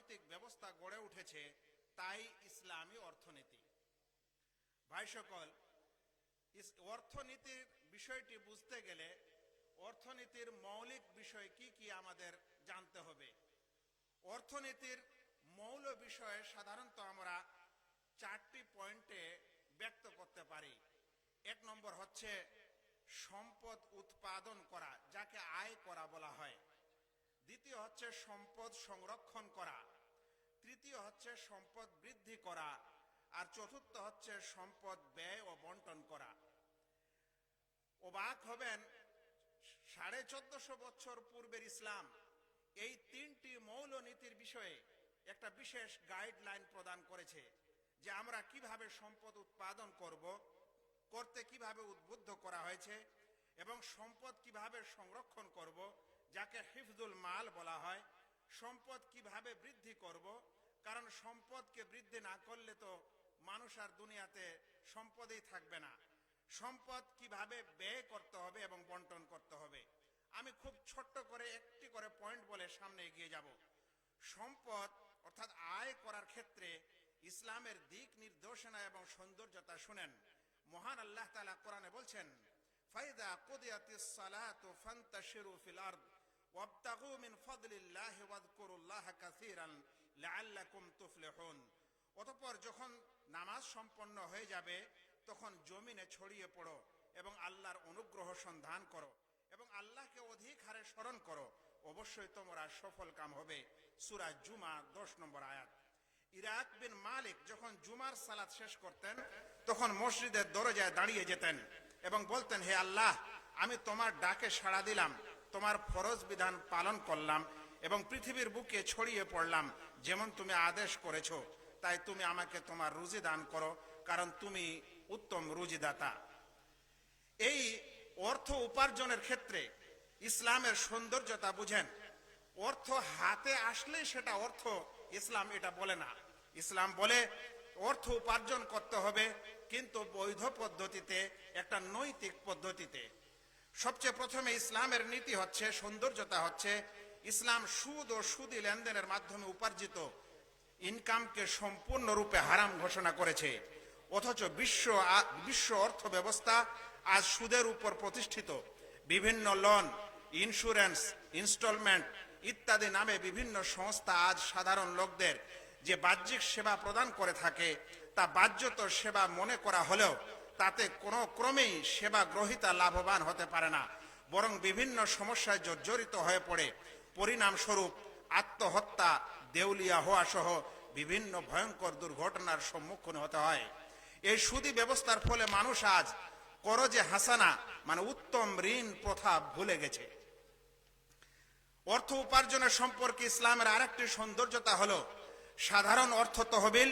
অর্থনৈতিক ব্যবস্থা গড়ে উঠেছে তাই ইসলামী অর্থনীতি। ভাই সকল, অর্থনীতির বিষয়টি বুঝতে গেলে অর্থনীতির মৌলিক বিষয় কি কি আমাদের জানতে হবে। অর্থনীতির মৌল বিষয়ে সাধারণত আমরা 4টি পয়েন্টে ব্যক্ত করতে পারি। 1 নম্বর হচ্ছে সম্পদ উৎপাদন করা, যাকে আয় করা বলা হয়। দ্বিতীয় হচ্ছে সম্পদ সংরক্ষণ করা। তৃতীয় হচ্ছে সম্পদ বৃদ্ধি করা। আর চতুর্থ হচ্ছে সম্পদ ব্যয় ও বন্টন করা। অবাক হবেন, 1450 বছর পূর্বের ইসলাম এই 3টি মৌলনীতির বিষয়ে একটা বিশেষ গাইডলাইন প্রদান করেছে, যে আমরা কিভাবে সম্পদ উৎপাদন করতে কিভাবে উদ্বুদ্ধ করা হয়েছে এবং সম্পদ কিভাবে সংরক্ষণ করব, যাকে হিফজুল মাল বলা হয়। সম্পদ কিভাবে বৃদ্ধি করব, কারণ সম্পদকে বৃদ্ধি না করলে তো মানুষ আর দুনিয়াতে সম্পদই থাকবে না। সম্পদ কিভাবে ব্যয় করতে হবে এবং বন্টন করতে হবে। আমি খুব ছোট্ট করে একটি করে পয়েন্ট বলে সামনে এগিয়ে যাব। সম্পদ অর্থাৎ আয় করার ক্ষেত্রে ইসলামের দিক নির্দেশনা এবং সৌন্দর্যতা শুনেন। মহান আল্লাহ তাআলা কোরআনে বলছেন, ফাইদা কুদিয়াতিস সালাতু ফান্তাশিরু ফিল আরদ ওয়াবতাগু মিন ফাদলিল্লাহি ওয়াযকুরুল্লাহা কাসীরান লাআল্লাকুম তুফলিহুন। অতঃপর যখন নামাজ সম্পন্ন হয়ে যাবে তখন জমিনে ছড়িয়ে পড়ো এবং আল্লাহর অনুগ্রহ সন্ধান করো এবং আল্লাহকে অধিক হারে স্মরণ করো, অবশ্যই তোমরা সফল কাম হবে। সূরা জুমা 10 নম্বর আয়াত। ইরাক বিন মালিক যখন জুমার সালাত শেষ করতেন তখন মসজিদের দরজায় দাঁড়িয়ে যেতেন এবং বলতেন, হে আল্লাহ, আমি তোমার ডাকে সাড়া দিলাম, তোমার ফরজ বিধান পালন করলাম এবং পৃথিবীর বুকে ছড়িয়ে পড়লাম যেমন তুমি আদেশ করেছো, তাই তুমি আমাকে তোমার রুজি দান করো, কারণ তুমি উত্তম রুজিদাতা। এই অর্থ উপার্জনের ক্ষেত্রে ইসলামের সৌন্দর্যতা বুঝেন। অর্থ হাতে আসলেই সেটা অর্থ, ইসলাম এটা বলে না। ইসলাম বলে অর্থ উপার্জন করতে হবে, কিন্তু বৈধ পদ্ধতিতে, একটা নৈতিক পদ্ধতিতে। সবচেয়ে প্রথমে ইসলামের নীতি হচ্ছে, সৌন্দর্যতা হচ্ছে, ইসলাম সুদ ও সুদি লেনদেনের মাধ্যমে উপার্জিত ইনকামকে সম্পূর্ণরূপে হারাম ঘোষণা করেছে। অথচ বিশ্ব অর্থ ব্যবস্থা আজ সুদের উপর প্রতিষ্ঠিত। বিভিন্ন লোন, ইন্স্যুরেন্স, ইনস্টলমেন্ট ইত্যাদি নামে বিভিন্ন সংস্থা আজ সাধারণ লোকদের যে বাহ্যিক সেবা প্রদান করে থাকে তা বাহ্যত সেবা মনে করা হলেও তাতে কোনো ক্রমেই সেবা গ্রহীতা লাভবান হতে পারে না, বরং বিভিন্ন সমস্যায় জর্জরিত হয়ে পড়ে। পরিণামস্বরূপ আত্মহত্যা, দেউলিয়া হওয়া সহ বিভিন্ন ভয়ঙ্কর দুর্ঘটনার সম্মুখীন হতে হয়। এই সুদী ব্যবস্থার ফলে মানুষ আজ করজে হাসানা মানে উত্তম ঋণ প্রথা ভুলে গেছে। অর্থ উপার্জনের সম্পর্কে ইসলামের আরেকটি সৌন্দর্যতা হলো সাধারণ অর্থ তহবিল,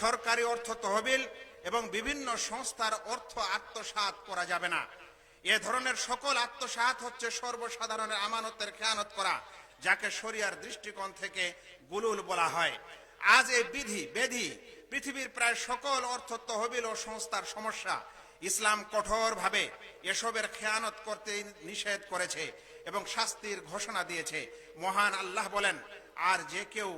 সরকারি অর্থ তহবিল এবং বিভিন্ন সংস্থার অর্থ আত্মসাৎ করা যাবে না। এ ধরনের সকল আত্মসাৎ হচ্ছে সর্বসাধারণের আমানতের খেয়ানত করা, যাকে শরিয়ার দৃষ্টিকোণ থেকে গুলুল বলা হয়। আজ এই বেধি পৃথিবীর প্রায় সকল অর্থ তহবিল ও সংস্থার সমস্যা। ইসলাম কঠোরভাবে এসবের খেয়ানত করতে নিষেধ করেছে এবং শাস্তির ঘোষণা দিয়েছে। মহান আল্লাহ বলেন, আর যে কেউ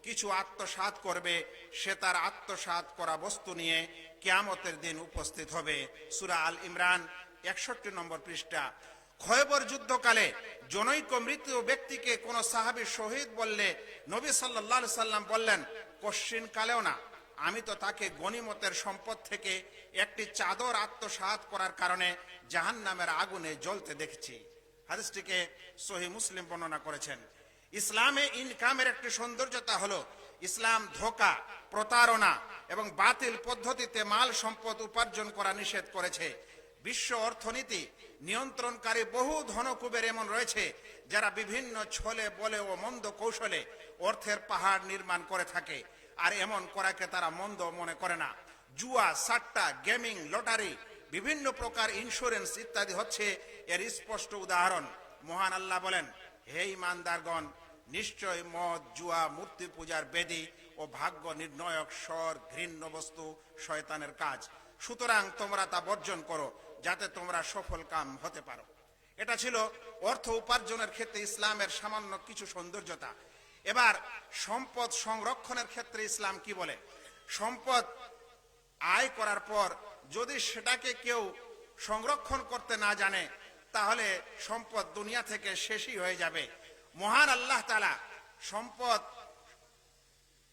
কিছু আত্মসাৎ করবে সে তার আত্মসাৎ করা বস্তু নিয়ে কিয়ামতের দিন উপস্থিত হবে। সূরা আল ইমরান 61 নম্বর পৃষ্ঠা। খয়বর যুদ্ধকালে জনৈক মৃত ব্যক্তিকে কোন সাহাবী শহীদ বললে নবী সাল্লাল্লাহু আলাইহি সাল্লাম বললেন, কশ্চিন কালেও না, আমি তো তাকে গনিমতের সম্পদ থেকে একটি চাদর আত্মসাৎ করার কারণে জাহান্নামের আগুনে জ্বলতে দেখেছি। হাদিসটিকে সহিহ মুসলিম বর্ণনা করেছেন। ইসলামে ইনকামের একটি সৌন্দর্যতা হলো ইসলাম ধোঁকা, প্রতারণা এবং বাতিল পদ্ধতিতে মাল সম্পদ উপার্জন করা নিষেধ করেছে। বিশ্ব অর্থনীতি নিয়ন্ত্রণকারী বহু ধনকুবের এমন রয়েছে যারা বিভিন্ন ছলে বলে ও মন্দ কৌশলে অর্থের পাহাড় নির্মাণ করে থাকে, আর এমন করাকে তারা মন্দ মনে করে না। জুয়া, সাট্টা, গেমিং, লটারি, বিভিন্ন প্রকার ইন্স্যুরেন্স ইত্যাদি হচ্ছে এর স্পষ্ট উদাহরণ। মহান আল্লাহ বলেন, হে ঈমানদারগণ, নিশ্চয় মদ, জুয়া, মূর্তি পূজার বেদী ও ভাগ্য নির্ণয়ক স্বর ঘৃণ্য বস্তু শয়তানের কাজ। সুতরাং তোমরা তা বর্জন করো যাতে তোমরা সফল কাম হতে পারো। এটা ছিল অর্থ উপার্জনের ক্ষেত্রে ইসলামের সামান্য কিছু সৌন্দর্যতা। এবার সম্পদ সংরক্ষণের ক্ষেত্রে ইসলাম কি বলে? সম্পদ আয় করার পর যদি সেটাকে কেউ সংরক্ষণ করতে না জানে তাহলে সম্পদ দুনিয়া থেকে শেষই হয়ে যাবে। মহান আল্লাহ তাআলা সম্পদ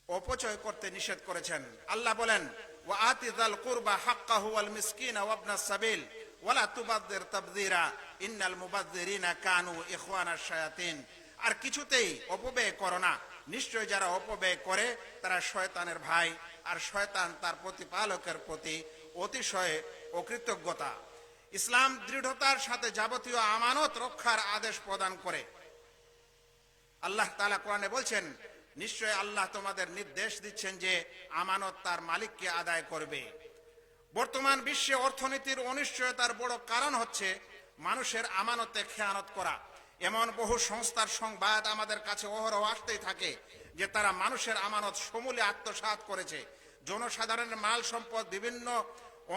অপচয় করতে নিষেধ করেছেন। আল্লাহ বলেন, ওয়া আতিযাল কুরবা হাক্কাহু ওয়াল মিসকিনা ওয়া ইবনাস সাবিল ওয়ালা তুবাযযির তাবযীরা ইন্নাল মুবাযযিরিনা কানু ইখওয়ানাশ শায়াতিন। আর কিছুতেই অপব্যয় করো না, নিশ্চয় যারা অপব্যয় করে তারা শয়তানের ভাই, আর শয়তান তার প্রতিপালকের প্রতি অতিশয় অকৃতজ্ঞতা। ইসলাম দৃঢ়তার সাথে যাবতীয় আমানত রক্ষার আদেশ প্রদান করে। আল্লাহ তাআলা কোরআনে বলছেন, নিশ্চয় আল্লাহ তোমাদের নির্দেশ দিচ্ছেন যে আমানত তার মালিককে আদায় করবে। বর্তমান বিশ্বে অর্থনীতির অনিশ্চয়তার বড় কারণ হচ্ছে মানুষের আমানতে খেয়ানত করা। এমন বহু সংস্থার সংবাদ আমাদের কাছে অহরহ আসতেই থাকে যে তারা মানুষের আমানত সমূলে আত্মসাৎ করেছে, জনসাধারণের মাল সম্পদ বিভিন্ন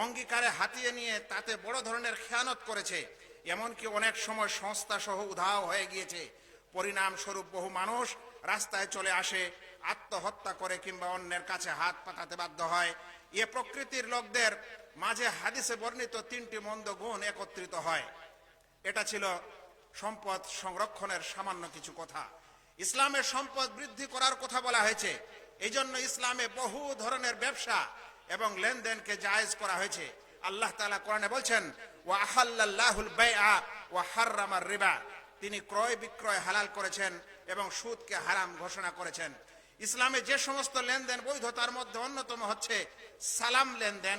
অঙ্গীকারে হাতিয়ে নিয়ে তাতে বড় ধরনের খেয়ানত করেছে। এমনকি অনেক সময় সংস্থা সহ উধাও হয়ে গিয়েছে। পরিণামস্বরূপ বহু মানুষ রাস্তায় চলে আসে, আত্মহত্যা করে কিংবা অন্যের কাছে হাত পাতাতে বাধ্য হয়। এ প্রকৃতির লোকদের মাঝে হাদিসে বর্ণিত তিনটি মন্দ গুণ একত্রিত হয়। এটা ছিল সম্পদ সংরক্ষণের সামান্য কিছু কথা। ইসলামের সম্পদ বৃদ্ধি করার কথা বলা হয়েছে। এই জন্য ইসলামে বহু ধরনের ব্যবসা এবং লেনদেনকে জায়েজ করা হয়েছে। আল্লাহ তাআলা কোরআনে বলছেন, ওয়া আহাল্লাল্লাহুল বাইআ ওয়া হাররামার রিবা। তিনি ক্রয় বিক্রয় হালাল করেছেন এবং সুদকে হারাম ঘোষণা করেছেন। ইসলামে যে সমস্ত লেনদেন বৈধ তার মধ্যে অন্যতম হচ্ছে সালাম লেনদেন,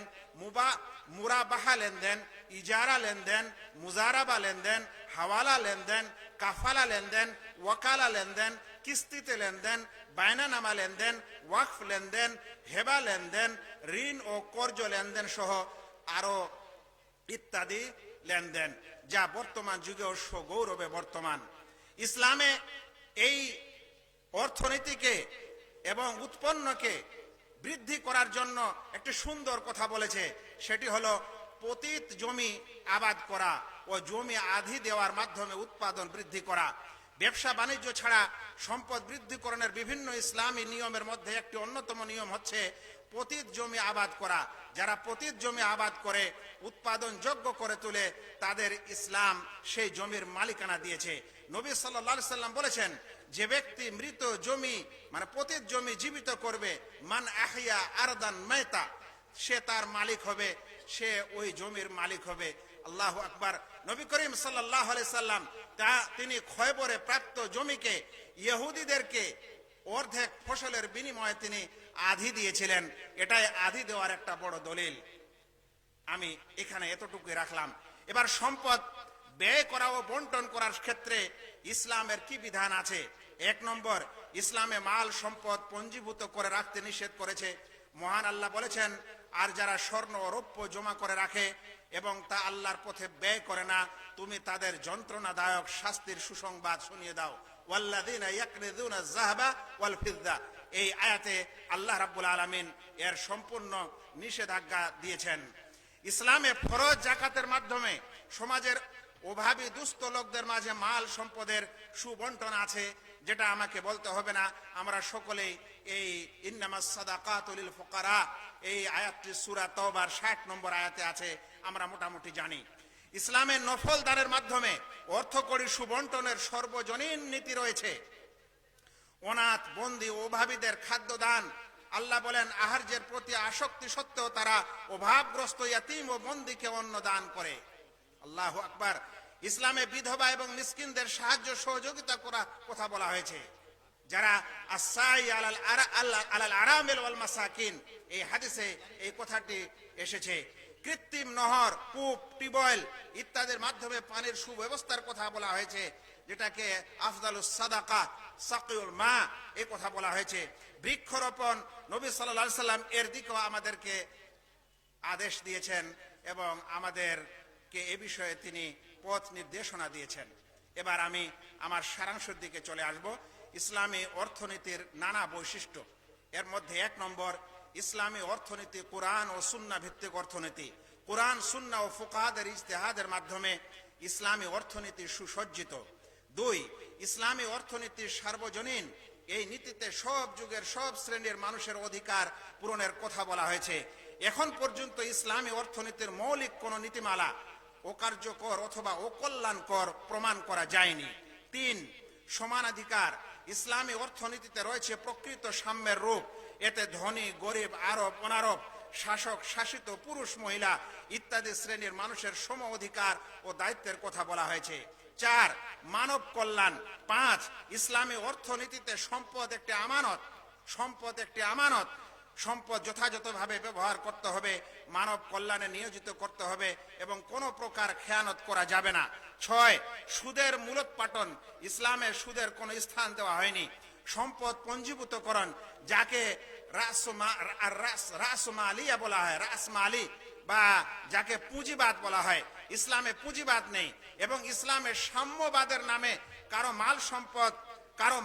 মুরাবাহা লেনদেন, ইজারা লেনদেন, মুজারাবা লেনদেন, হাওয়ালা লেনদেন, কাফালা লেনদেন, ওয়াকালা লেনদেন, কিস্তিতে লেনদেন, বায়নানামা লেনদেন, ওয়াকফ লেনদেন, হেবা লেনদেন, ঋণ ও কর্জ লেনদেন সহ আরো ইত্যাদি লেনদেন, যা বর্তমান যুগেও গৌরবে বর্তমান। ইসলামে এই অর্থনীতিকে এবং উৎপন্নকে বৃদ্ধি করার জন্য একটি সুন্দর কথা বলেছে, সেটি হলো পতিত জমি আবাদ করা ও জমি আধি দেওয়ার মাধ্যমে উৎপাদন বৃদ্ধি করা। ব্যবসা বাণিজ্য ছাড়া সম্পদ বৃদ্ধিকরণের বিভিন্ন ইসলামী নিয়মের মধ্যে একটি অন্যতম নিয়ম হচ্ছে পতিত জমি আবাদ করা। যারা পতিত জমি আবাদ করে উৎপাদন যোগ্য করে তোলে তাদের ইসলাম সেই জমির মালিকানা দিয়েছে। নবী সাল্লাল্লাহু আলাইহি সাল্লাম বলেছেন, যে ব্যক্তি মৃত জমি মানে পতিত জমি জীবিত করবে, মান আহইয়া আরদান মাইতা, সে তার মালিক হবে, সে ওই জমির মালিক হবে। আল্লাহু আকবার। নবী করিম সাল্লাল্লাহু আলাইহি সাল্লাম তিনি খয়বরে প্রাপ্ত জমিকে ইহুদিদেরকে অর্ধেক ফসলের বিনিময়ে তিনি আধি দিয়েছিলেন। এটাই আধি দেওয়ার একটা বড় দলিল। আমি এখানে এতটুকুই রাখলাম। এবার সম্পদ ব্যয় করা ও বন্টন করার ক্ষেত্রে ইসলামের কি বিধান আছে? 1 নম্বর, ইসলামে মাল সম্পদ পঞ্জীভূত করে রাখতে নিষেধ করেছে। মহান আল্লাহ বলেছেন, আর যারা স্বর্ণ ও রৌপ্য জমা করে রাখে এবং তা আল্লাহর পথে ব্যয় করে না, তুমি তাদের যন্ত্রণাদায়ক শাস্তির সুসংবাদ শুনিয়ে দাও। ওয়াল্লাযীনা ইয়াকনিযুনা আয-যাহাবা ওয়াল ফিদ্দা। এই আয়াতে আল্লাহ রাব্বুল আলামিন এর সম্পূর্ণ নিষেধাজ্ঞা দিয়েছেন। ইসলামে ফরজ জাকাতের মাধ্যমে সমাজের অভাবী দুস্থ লোকদের মাঝে মাল সম্পদের সুবন্টন আছে, যেটা আমাকে বলতে হবে না। আমরা সকলেই এই ইন্নামাস সাদাকাতু লিল ফুকারা এই আয়াতটি সূরা তাওবার 60 নম্বর আয়াতে আছে, আমরা মোটামুটি জানি। ইসলামের নফল দানের মাধ্যমে অর্থকড়ি সুবন্টনের সর্বজনীন নীতি রয়েছে। অনাথ, বন্দী, অভাবীদের খাদ্য দান। আল্লাহ বলেন, আহার্যের প্রতি আসক্তি সত্ত্বেও তারা অভাবগ্রস্ত ইয়াতীম ও বন্দীকে অন্ন দান করে। আল্লাহু আকবার। ইসলামে বিধবা এবং মিসকিনদের সাহায্য সহযোগিতা করার কথা বলা হয়েছে। যারা আসাই আলাল আরামিল ওয়াল মাসাকিন, এই হাদিসে এই কথাটি এসেছে। কৃত্রিম নহর, কূপ, টিউবওয়েল ইত্যাদির মাধ্যমে পানির সুব্যবস্থার কথা বলা হয়েছে, যেটাকে আফদালুস সাদাকা সাকিউল মা এই কথা বলা হয়েছে। বৃক্ষরোপণ, নবী সাল্লাল্লাহু আলাইহি সাল্লাম এর দিকেও আমাদেরকে আদেশ দিয়েছেন এবং আমাদেরকে এ বিষয়ে তিনি পথ নির্দেশনা দিয়েছেন। এবার আমি আমার সারাংশের দিকে চলে আসব। ইসলামী অর্থনীতির নানা বৈশিষ্ট্য। এর মধ্যে 1 নম্বর, ইসলামী অর্থনীতি কোরআন ও সুন্নাহ ভিত্তিক অর্থনীতি। কোরআন, সুন্নাহ ও ফুকাহাদের ইজতিহাদের মাধ্যমে ইসলামী অর্থনীতি সুসজ্জিত। 2, ইসলামী অর্থনীতি সার্বজনীন এই নীতিতে সব যুগের সব শ্রেণীর মানুষের অধিকার পূরণের কথা বলা হয়েছে। এখন পর্যন্ত ইসলামী অর্থনীতির মৌলিক কোনো নীতিমালা অকার্যকর অথবা অকল্যাণকর প্রমাণ করা যায়নি। 3, সমানাধিকার। ইসলামী অর্থনীতিতে রয়েছে প্রকৃত সাম্যের রূপ। এতে ধনী, গরিব, আরব, অনারব, শাসক, শাসিত, পুরুষ, মহিলা ইত্যাদি শ্রেণীর মানুষের সম অধিকার ও দায়িত্বের কথা বলা হয়েছে। 4, মানব কল্যাণ। 5, ইসলামী অর্থনীতিতে সম্পদ একটি আমানত। সম্পদ যথাযথভাবে ব্যবহার করতে হবে, মানব কল্যাণে নিয়োজিত করতে হবে এবং কোনো প্রকার খেয়ানত করা যাবে না। 6, সুদের মূলোৎপাটন। ইসলামে সুদের কোনো স্থান দেওয়া হয়নি। সম্পদ পঞ্জীভূতকরণ, যাকে রাসমালিয়া বলা হয়, রাসমালি বা যাকে পুঁজিবাদ বলা হয়। ইসলামে পুঁজিবাদ নেই এবং ইসলামের সাম্যবাদের নামে কারো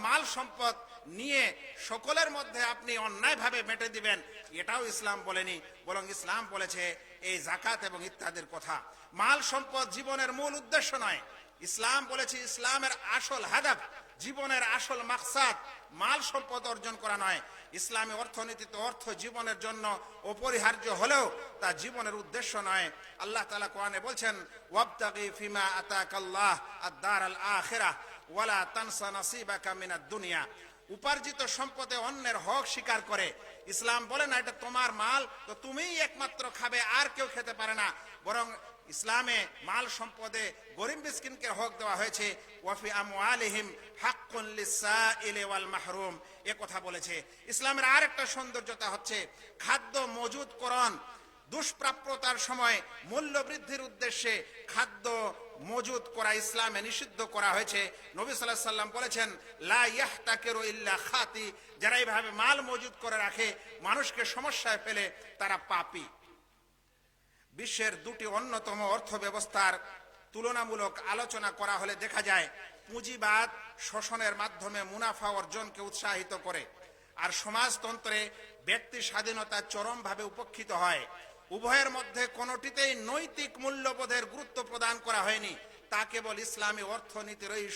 মাল সম্পদ নিয়ে সকলের মধ্যে আপনি অন্যায়ভাবে মেটে দিবেন, এটাও ইসলাম বলেনি। বরং ইসলাম বলেছে এই যাকাত এবং ইত্যাদির কথা। মাল সম্পদ জীবনের মূল উদ্দেশ্য নয়। ইসলাম বলেছে ইসলামের আসল হাদাফ, জীবনের আসল মাকসাদ মাল সম্পদ অর্জন করা নয়। ইসলামী অর্থনীতিতে অর্থ জীবনের জন্য অপরিহার্য হলেও তা জীবনের উদ্দেশ্য নয়। আল্লাহ তাআলা কোরআনে বলছেন, ওয়াবতাগি ফিমা আতাকাল্লাহ আদ-দারাল আখিরাহ ওয়ালা তানসা নাসিবাকা মিনাদ দুনিয়া। উপার্জিত সম্পদে অন্যের হক স্বীকার করে। ইসলাম বলে না এটা তোমার মাল, তো তুমিই একমাত্র খাবে, আর কেউ খেতে পারে না। বরং ইসলামে মাল সম্পদে গরিব মিসকিনকে হক দেওয়া হয়েছে। ওয়াফি আমওয়ালিহিম হাক্কুন লিসসাইলি ওয়াল মাহরুম, এ কথা বলেছে। ইসলামের আরেকটা সৌন্দর্যতা হচ্ছে খাদ্য মজুদকরণ। দুষ্প্রাপ্যতার সময় মূল্য বৃদ্ধির উদ্দেশ্যে খাদ্য মজুদ করা ইসলামে নিষিদ্ধ করা হয়েছে। নবী সাল্লাল্লাহু আলাইহি ওয়াসাল্লাম বলেছেন, লা ইয়াহতাকিরু ইল্লা খাতি, যারা এইভাবে মাল মজুদ করে রাখে মানুষকে সমস্যায় ফেলে তারা পাপী। বিশ্বের দুটি অন্যতম অর্থ ব্যবস্থার তুলনামূলক আলোচনা করা হলে দেখা যায় পুঁজিবাদ শোষণের মাধ্যমে মুনাফা অর্জনকে উৎসাহিত করে, আর সমাজতন্ত্রে ব্যক্তি স্বাধীনতা চরমভাবে উপেক্ষিত হয়। উভয়ের মধ্যে কোনোটিতেই নৈতিক মূল্যবোধের গুরুত্ব প্রদান করা হয়নি। তা কেবল ইসলামী অর্থনীতির এই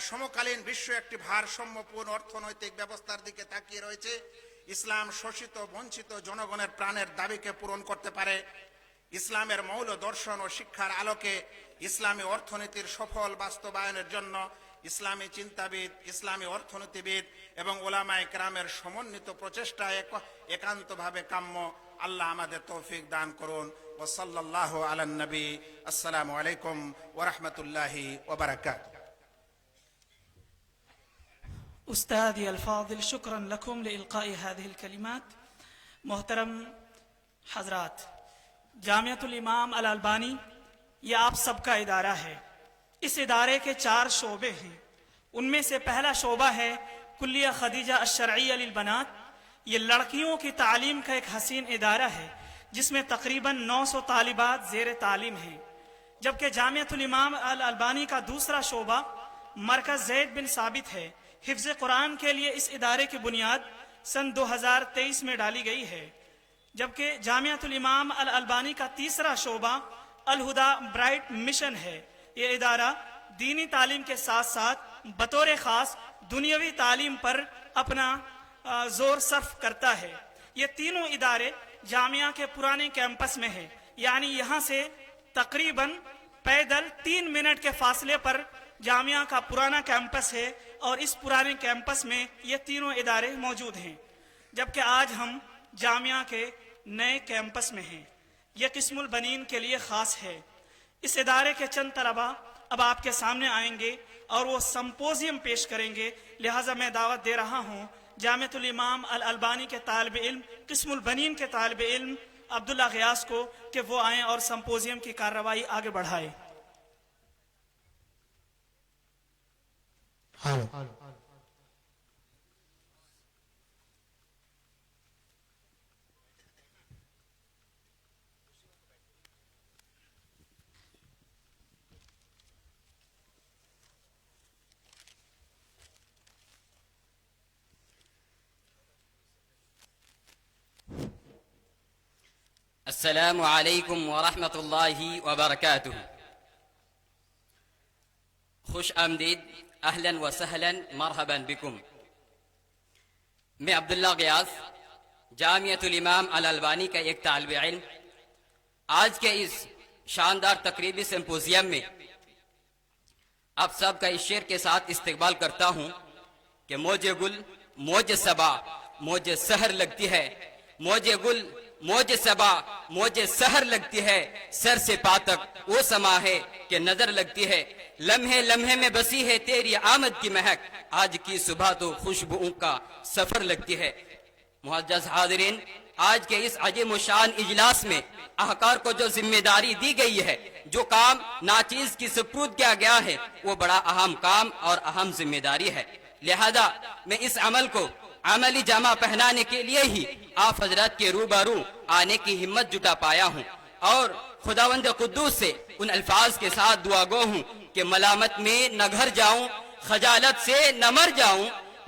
সমকালীন বিশ্ব একটি ভারসাম্যপূর্ণ অর্থনৈতিক ব্যবস্থার দিকে তাকিয়ে রয়েছে। ইসলাম শোষিত বঞ্চিত জনগণের প্রাণের দাবিকে পূরণ করতে পারে। ইসলামের মৌল দর্শন ও শিক্ষার আলোকে ইসলামী অর্থনীতির সফল বাস্তবায়নের জন্য ইসলামী চিন্তাবিদ, ইসলামী অর্থনীতিবিদ এবং ওলামায়ে কেরামের সমন্বিত প্রচেষ্টা একান্তভাবে কাম্য। আল্লাহ আমাদের তৌফিক দান করুন। ওয়া সাল্লাল্লাহু আলান নবী। আসসালামু আলাইকুম ওয়া রাহমাতুল্লাহি ওয়া বারাকাতুহু। أستاذي الفاضل، شكرا لكم لإلقاء هذه الكلمات. محترم حضرات، جامعۃ الامام الالبانی یہ آپ سب کا ادارہ ہے۔ اس ادارے کے 4 شعبے ہیں۔ ان میں سے پہلا شعبہ ہے کلیہ خدیجہ الشرعیہ للبنات۔ یہ لڑکیوں کی تعلیم کا ایک حسین ادارہ ہے جس میں تقریباً 900 طالبات زیر تعلیم ہیں، جبکہ جامعۃ الامام الالبانی کا دوسرا شعبہ مرکز زید بن ثابت ہے۔ حفظ قرآن کے لیے اس ادارے کی بنیاد سن 2023 میں ڈالی گئی ہے، جبکہ جامعۃ الامام الالبانی کا تیسرا شعبہ الہدا برائٹ مشن ہے۔ یہ ادارہ دینی تعلیم کے ساتھ ساتھ بطور خاص دنیاوی تعلیم پر اپنا زور صرف کرتا ہے۔ یہ تینوں ادارے جامعہ کے پرانے کیمپس میں ہیں، یعنی یہاں سے تقریباً پیدل 3 منٹ کے فاصلے پر جامعہ کا پرانا کیمپس ہے، اور اس پرانے کیمپس میں یہ تینوں ادارے موجود ہیں۔ جبکہ آج ہم جامعہ کے نئے کیمپس میں ہیں۔ یہ قسم البنین کے لیے خاص ہے۔ اس ادارے کے چند طلبہ اب آپ کے سامنے آئیں گے اور وہ سمپوزیم پیش کریں گے، لہٰذا میں دعوت دے رہا ہوں جامعۃ الامام الالبانی کے طالب علم، قسم البنین کے طالب علم عبداللہ غیاث کو کہ وہ آئیں اور سمپوزیم کی کارروائی آگے بڑھائیں۔ السلام علیکم ورحمۃ اللہ وبرکاتہ. خوش آمدید، اہلا وسہلا، مرحبا بکم. میں عبداللہ غیاث، جامعۃ الامام الالبانی کا ایک طالب علم، آج کے اس شاندار تقریبی سمپوزیم میں آپ سب کا اس شعر کے ساتھ استقبال کرتا ہوں کہ موج گل موج صبا موج سحر لگتی ہے، موج گل موج صبا موج سحر لگتی ہے، سر سے پا تک وہ سما ہے کہ نظر لگتی ہے، لمحے لمحے میں بسی ہے تیری آمد کی مہک، آج کی صبح تو خوشبوؤں کا سفر لگتی ہے. معزز حاضرین، آج کے اس عظیم و شان اجلاس میں احکار کو جو ذمہ داری دی گئی ہے، جو کام ناچیز کی سپرد کیا گیا ہے، وہ بڑا اہم کام اور اہم ذمہ داری ہے. لہذا میں اس عمل کو عملی جامہ پہنانے کے لیے ہی آپ حضرات کے روبرو آنے کی ہمت جٹا پایا ہوں، اور خداوند قدوس سے ان الفاظ کے ساتھ دعا گو ہوں کہ ملامت میں نہ گھر جاؤں، خجالت سے نہ مر جاؤں،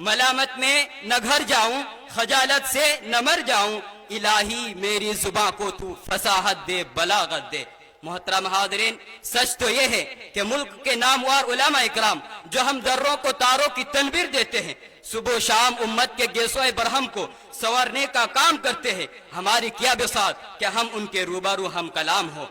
ملامت میں نہ گھر جاؤں، خجالت سے نہ مر جاؤں، الہی میری زباں کو تو فصاحت دے، بلاغت دے. محترم حاضرین، سچ تو یہ ہے کہ ملک کے نامور علماء اکرام جو ہم ذروں کو تاروں کی تنویر دیتے ہیں، صبح و شام امت کے گیسوئے برہم کو سنورنے کا کام کرتے ہیں، ہماری کیا بساط کہ ہم ان کے روبرو ہم کلام ہو.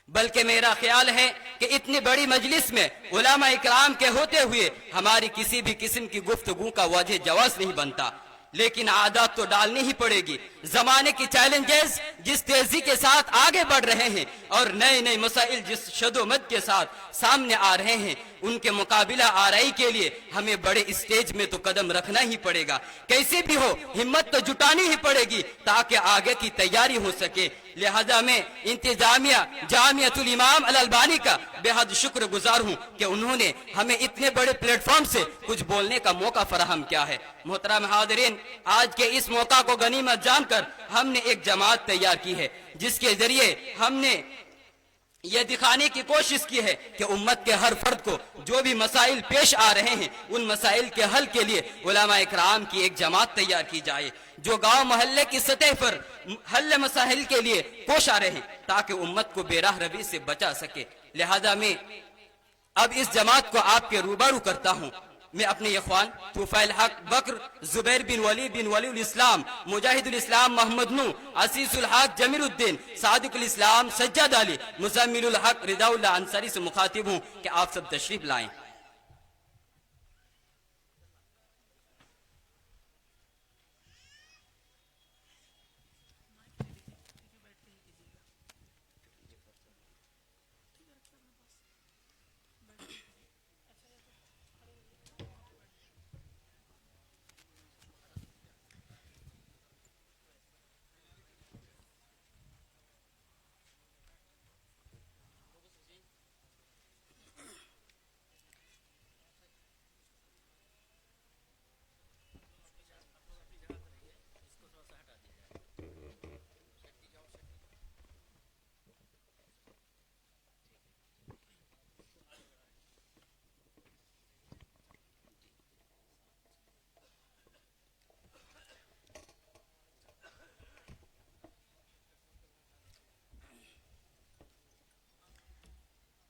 بلکہ میرا خیال ہے کہ اتنی بڑی مجلس میں علماء اکرام کے ہوتے ہوئے ہماری کسی بھی قسم کی گفتگو کا وجہ جواز نہیں بنتا. لیکن عادات تو ڈالنی ہی پڑے گی. زمانے کی چیلنجز جس تیزی کے ساتھ آگے بڑھ رہے ہیں اور نئے نئے مسائل جس شد و مد کے ساتھ سامنے آ رہے ہیں، ان کے مقابلہ آرائی کے لیے ہمیں بڑے اسٹیج میں تو قدم رکھنا ہی پڑے گا. کیسے بھی ہو ہمت تو جٹانی ہی پڑے گی تاکہ آگے کی تیاری ہو سکے. لہذا میں انتظامیہ جامعۃ الامام الالبانی کا بے حد شکر گزار ہوں کہ انہوں نے ہمیں اتنے بڑے پلیٹ فارم سے کچھ بولنے کا موقع فراہم کیا ہے. محترم حاضرین، آج کے اس موقع کو غنیمت جان کر ہم نے ایک جماعت تیار کی ہے جس کے ذریعے ہم نے یہ دکھانے کی کوشش کی ہے کہ امت کے ہر فرد کو جو بھی مسائل پیش آ رہے ہیں، ان مسائل کے حل کے لیے علماء اکرام کی ایک جماعت تیار کی جائے جو گاؤں محلے کی سطح پر حل مسائل کے لیے کوشاں رہیں تاکہ امت کو بے راہ روی سے بچا سکے. لہذا میں اب اس جماعت کو آپ کے روبرو کرتا ہوں. میں اپنے اخوان طفیل حق بکر، زبیر بن ولی بن ولی الاسلام، مجاہد الاسلام محمد نو، عزیز الحق جمیل الدین، صادق الاسلام سجاد علی، مزمل الحق رضا اللہ انصاری سے مخاطب ہوں کہ آپ سب تشریف لائیں.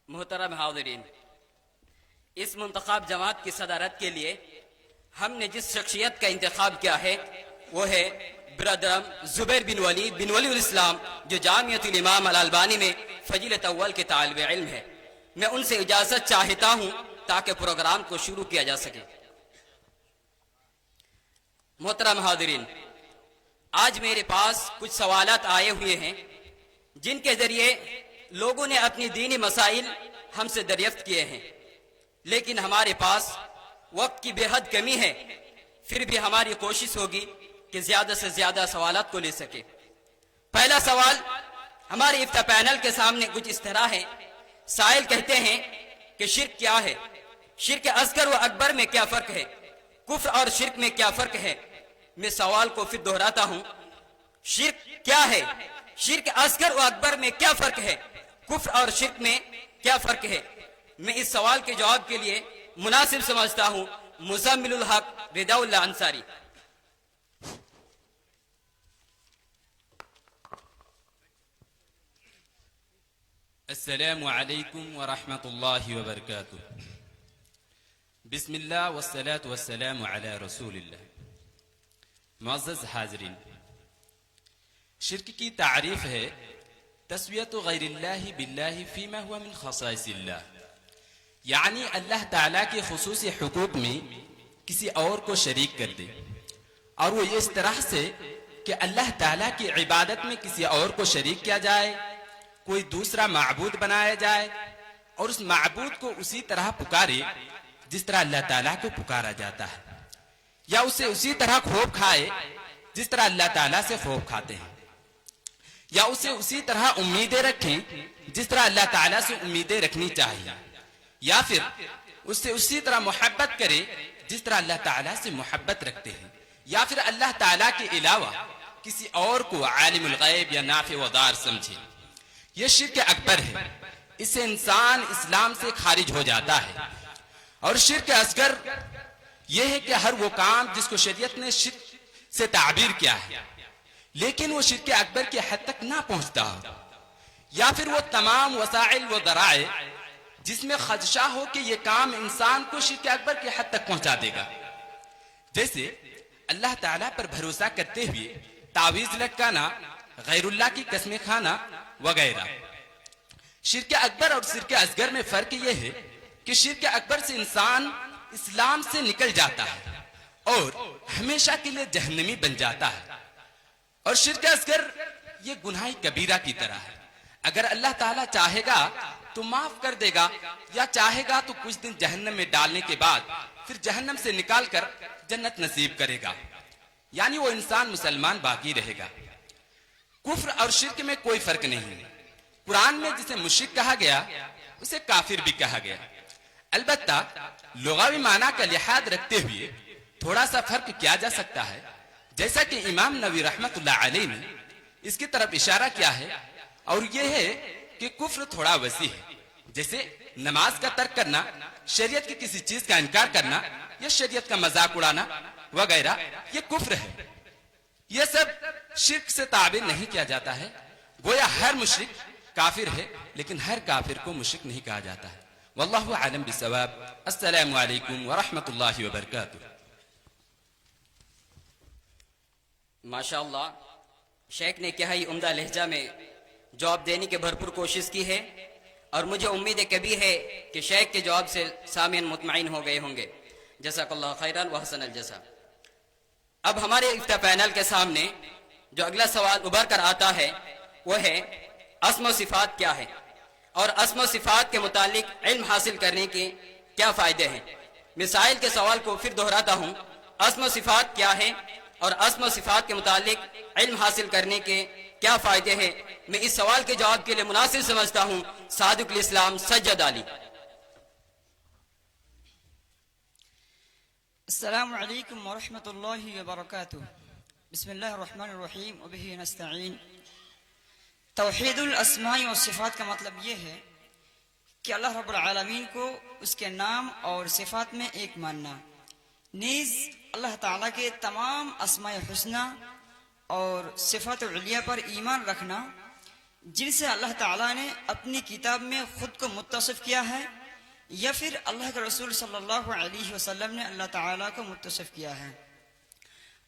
محترم حاضرین، اس منتخب جماعت کی صدارت کے لیے ہم نے جس شخصیت کا انتخاب کیا ہے وہ ہے برادرم زبیر بن ولی الاسلام، جو جامعۃ الامام الالبانی میں فضیلت اول کے طالب علم ہے. میں ان سے اجازت چاہتا ہوں تاکہ پروگرام کو شروع کیا جا سکے. محترم حاضرین، آج میرے پاس کچھ سوالات آئے ہوئے ہیں جن کے ذریعے لوگوں نے اپنی دینی مسائل ہم سے دریافت کیے ہیں، لیکن ہمارے پاس وقت کی بے حد کمی ہے. پھر بھی ہماری کوشش ہوگی کہ زیادہ سے زیادہ سوالات کو لے سکے. پہلا سوال ہمارے افتتاح پینل کے سامنے کچھ اس طرح ہے. سائل کہتے ہیں کہ شرک کیا ہے؟ شرک اصغر و اکبر میں کیا فرق ہے؟ کفر اور شرک میں کیا فرق ہے؟ میں سوال کو پھر دہراتا ہوں، شرک کیا ہے؟ شرک اصغر و اکبر میں کیا فرق ہے؟ کفر اور شرک میں کیا فرق ہے؟ میں اس سوال کے جواب کے لیے مناسب سمجھتا ہوں مزمل الحق رضا اللہ انصاری. السلام علیکم ورحمۃ اللہ وبرکاتہ. بسم اللہ والصلاة والسلام علی رسول اللہ. معزز حاضرین، شرک کی تعریف ہے تسویت غیر اللہ باللہ فیما ہوا من خصائص اللہ، یعنی اللہ تعالیٰ کے خصوصی حقوق میں کسی اور کو شریک کر دے، اور وہ اس طرح سے کہ اللہ تعالیٰ کی عبادت میں کسی اور کو شریک کیا جائے، کوئی دوسرا معبود بنایا جائے اور اس معبود کو اسی طرح پکارے جس طرح اللہ تعالیٰ کو پکارا جاتا ہے، یا اسے اسی طرح خوف کھائے جس طرح اللہ تعالیٰ سے خوف کھاتے ہیں، یا اسے اسی طرح امیدیں رکھیں جس طرح اللہ تعالیٰ سے امیدیں رکھنی چاہیے، یا پھر اس سے اسی طرح محبت کرے جس طرح اللہ تعالیٰ سے محبت رکھتے ہیں، یا پھر اللہ تعالیٰ کے علاوہ کسی اور کو عالم الغیب یا نافع و ضار سمجھے. یہ شرک اکبر ہے، اس سے انسان اسلام سے خارج ہو جاتا ہے. اور شرک اصغر یہ ہے کہ ہر وہ کام جس کو شریعت نے شرک سے تعبیر کیا ہے لیکن وہ شرک اکبر کی حد تک نہ پہنچتا ہو، یا پھر وہ تمام وسائل و ذرائع جس میں خدشہ ہو کہ یہ کام انسان کو شرک اکبر کی حد تک پہنچا دے گا، جیسے اللہ تعالیٰ پر بھروسہ کرتے ہوئے تعویذ لٹکانا، غیر اللہ کی قسمیں کھانا وغیرہ. شرک اکبر اور شرک اصغر میں فرق یہ ہے کہ شرک اکبر سے انسان اسلام سے نکل جاتا ہے اور ہمیشہ کے لیے جہنمی بن جاتا ہے، اور شرک اصغر یہ گناہ کبیرہ کی طرح ہے. اگر اللہ تعالیٰ چاہے گا تو معاف کر دے گا، یا چاہے گا تو کچھ دن جہنم میں ڈالنے کے بعد پھر جہنم سے نکال کر جنت نصیب کرے گا، یعنی وہ انسان مسلمان باقی رہے گا. کفر اور شرک میں کوئی فرق نہیں ہے. قرآن میں جسے مشرک کہا گیا اسے کافر بھی کہا گیا. البتہ لغوی معنی کا لحاظ رکھتے ہوئے تھوڑا سا فرق کیا جا سکتا ہے، جیسا کہ امام نووی رحمۃ اللہ علیہ نے اس کی طرف اشارہ کیا ہے، اور یہ ہے کہ کفر تھوڑا وسیع ہے. جیسے نماز کا ترک کرنا، شریعت کی کسی چیز کا انکار کرنا، یا شریعت کا مذاق اڑانا وغیرہ، یہ کفر ہے. یہ سب شرک سے تعبیر نہیں کیا جاتا ہے. گویا ہر مشرک کافر ہے، لیکن ہر کافر کو مشرک نہیں کہا جاتا ہے. واللہ اعلم بالصواب. السلام علیکم ورحمۃ اللہ وبرکاتہ. ماشاءاللہ، شیخ نے کیا ہی عمدہ لہجہ میں جواب دینے کی بھرپور کوشش کی ہے، اور مجھے امید کبھی ہے کہ شیخ کے جواب سے سامعین مطمئن ہو گئے ہوں گے. جزاک اللہ خیرا وحسن الجزا. اب ہمارے افتتاح پینل کے سامنے جو اگلا سوال ابھر کر آتا ہے وہ ہے اسم و صفات کیا ہے، اور اسم و صفات کے متعلق علم حاصل کرنے کے کیا فائدے ہیں. مسائل کے سوال کو پھر دہراتا ہوں، اسم و صفات کیا ہے اور اسم و صفات کے متعلق علم حاصل کرنے کے کیا فائدے ہیں. میں اس سوال کے جواب کے لیے مناسب سمجھتا ہوں صادق الاسلام سجد علی. السلام علیکم ورحمۃ اللہ وبرکاتہ. بسم اللہ الرحمن الرحیم وبہ نستعین. توحید الاسماء و صفات کا مطلب یہ ہے کہ اللہ رب العالمین کو اس کے نام اور صفات میں ایک ماننا، نیز اللہ تعالیٰ کے تمام اسماء حسنہ اور صفات علیہ پر ایمان رکھنا، جن سے اللہ تعالیٰ نے اپنی کتاب میں خود کو متصف کیا ہے یا پھر اللہ کے رسول صلی اللہ علیہ وسلم نے اللہ تعالیٰ کو متصف کیا ہے،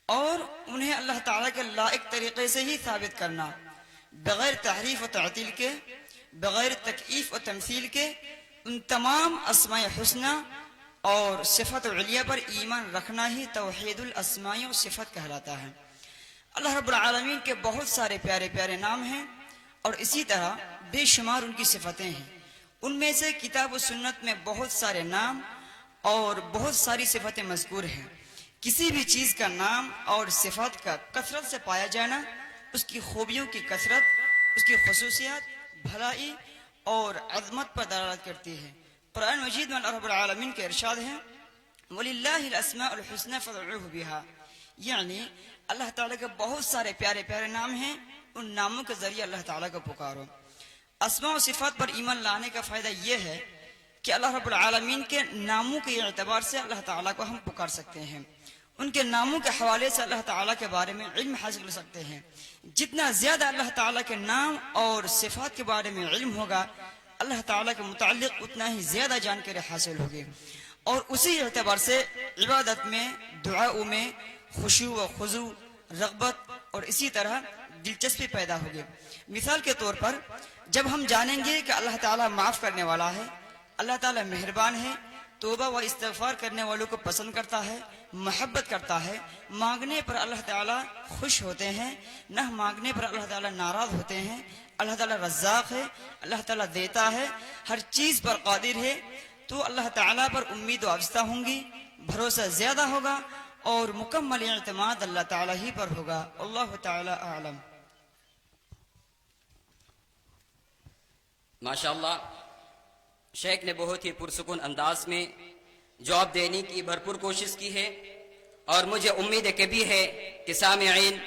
اور انہیں اللہ تعالیٰ کے لائق طریقے سے ہی ثابت کرنا، بغیر تحریف و تعطیل کے، بغیر تکییف و تمثیل کے. ان تمام اسماء حسنہ اور صفات علیہ پر ایمان رکھنا ہی توحید الاسماء و صفات کہلاتا ہے. اللہ رب العالمین کے بہت سارے پیارے پیارے نام ہیں، اور اسی طرح بے شمار ان کی صفتیں ہیں. ان میں سے کتاب و سنت میں بہت سارے نام اور بہت ساری صفتیں مذکور ہیں. کسی بھی چیز کا نام اور صفات کا کثرت سے پایا جانا اس کی خوبیوں کی کثرت، اس کی خصوصیات، بھلائی اور عظمت پر دلالت کرتی ہے. قرآن مجید میں اللہ رب العالمین کے ارشاد ہیں وَلِلَّهِ الْأَسْمَاءُ الْحُسْنَى فَادْعُوهُ بِهَا، یعنی اللہ تعالیٰ کے بہت سارے پیارے پیارے نام ہیں، ان ناموں کے ذریعے اللہ تعالیٰ کو پکارو. اسماء و صفات پر ایمان لانے کا فائدہ یہ ہے کہ اللہ رب العالمین کے ناموں کے اعتبار سے اللہ تعالیٰ کو ہم پکار سکتے ہیں. ان کے ناموں کے حوالے سے اللہ تعالیٰ کے بارے میں علم حاصل کر سکتے ہیں. جتنا زیادہ اللہ تعالیٰ کے نام اور صفات کے بارے میں علم ہوگا اللہ تعالیٰ کے متعلق اتنا ہی زیادہ جانکاری حاصل ہوگی، اور اسی اعتبار سے عبادت میں، دعاؤں میں خشوع و خضوع، رغبت اور اسی طرح دلچسپی پیدا ہوگی. مثال کے طور پر جب ہم جانیں گے کہ اللہ تعالیٰ معاف کرنے والا ہے، اللہ تعالیٰ مہربان ہے، توبہ و استغفار کرنے والوں کو پسند کرتا ہے، محبت کرتا ہے، مانگنے پر اللہ تعالیٰ خوش ہوتے ہیں، نہ مانگنے پر اللہ تعالیٰ ناراض ہوتے ہیں، اللہ تعالیٰ رزاق ہے، اللہ تعالیٰ دیتا ہے، ہر چیز پر قادر ہے، تو اللہ تعالیٰ پر امید وابستہ ہوں گی، بھروسہ زیادہ ہوگا اور مکمل اعتماد اللہ تعالیٰ ہی پر ہوگا. اللہ تعالیٰ اعلم. ماشاءاللہ شیخ نے بہت ہی پرسکون انداز میں جواب دینے کی بھرپور کوشش کی ہے، اور مجھے امید کبھی ہے کہ سامعین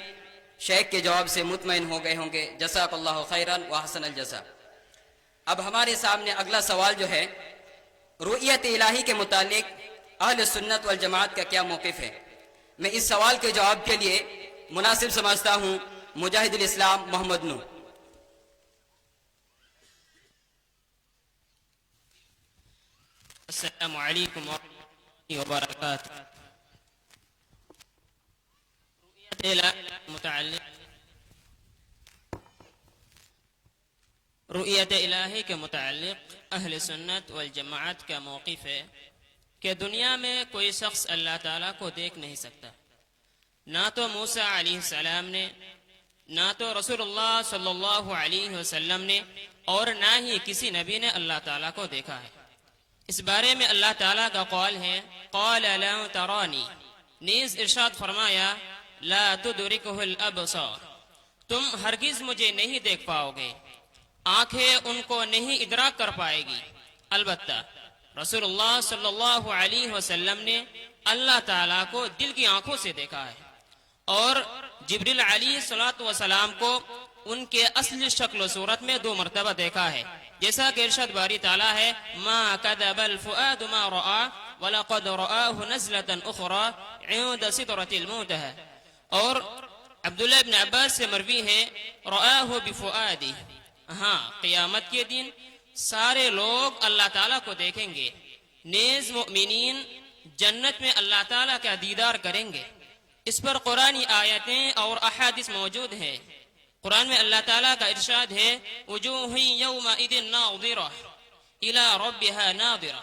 شیخ کے جواب سے مطمئن ہو گئے ہوں گے. جزاک اللہ خیرا وحسن الجزا. اب ہمارے سامنے اگلا سوال جو ہے، رؤیت الہی کے متعلق اہل سنت والجماعت کا کیا موقف ہے؟ میں اس سوال کے جواب کے لیے مناسب سمجھتا ہوں مجاہد الاسلام محمد نور. السلام علیکم ورحمۃ اللہ وبرکاتہ. رؤیت الہی کے متعلق اہل سنت والجماعت کا موقف ہے کہ دنیا میں کوئی شخص اللہ تعالیٰ کو دیکھ نہیں سکتا. نہ تو موسیٰ علیہ السلام نے، نہ تو رسول اللہ صلی اللہ علیہ وسلم نے، اور نہ ہی کسی نبی نے اللہ تعالیٰ کو دیکھا ہے. اس بارے میں اللہ تعالیٰ کا قول ہے قال لا ترانی، نیز ارشاد فرمایا لا تدرکہ الابصار، تم ہرگز مجھے نہیں دیکھ پاؤ گے، آنکھیں ان کو نہیں ادراک کر پائے گی. البتہ رسول اللہ صلی اللہ علیہ وسلم نے اللہ تعالیٰ کو دل کی آنکھوں سے دیکھا ہے، اور جبریل علیہ الصلوۃ والسلام کو ان کے اصل شکل و صورت میں 2 مرتبہ دیکھا ہے، جیسا کہ ارشاد باری تعالیٰ ہے ما کذب الفؤاد ما رأى ولقد رآه نزلة أخرى عند سدرة المنتهى. اور عبداللہ ابن عباس سے مروی ہے رآه بفؤاده، ہاں قیامت کے دن سارے لوگ اللہ تعالیٰ کو دیکھیں گے، نیز مؤمنین جنت میں اللہ تعالیٰ کا دیدار کریں گے. اس پر قرآنی آیتیں اور احادیث موجود ہیں. قرآن میں اللہ تعالیٰ کا ارشاد ہے وجوہ یومئذ ناظرہ الی ربها ناظرہ،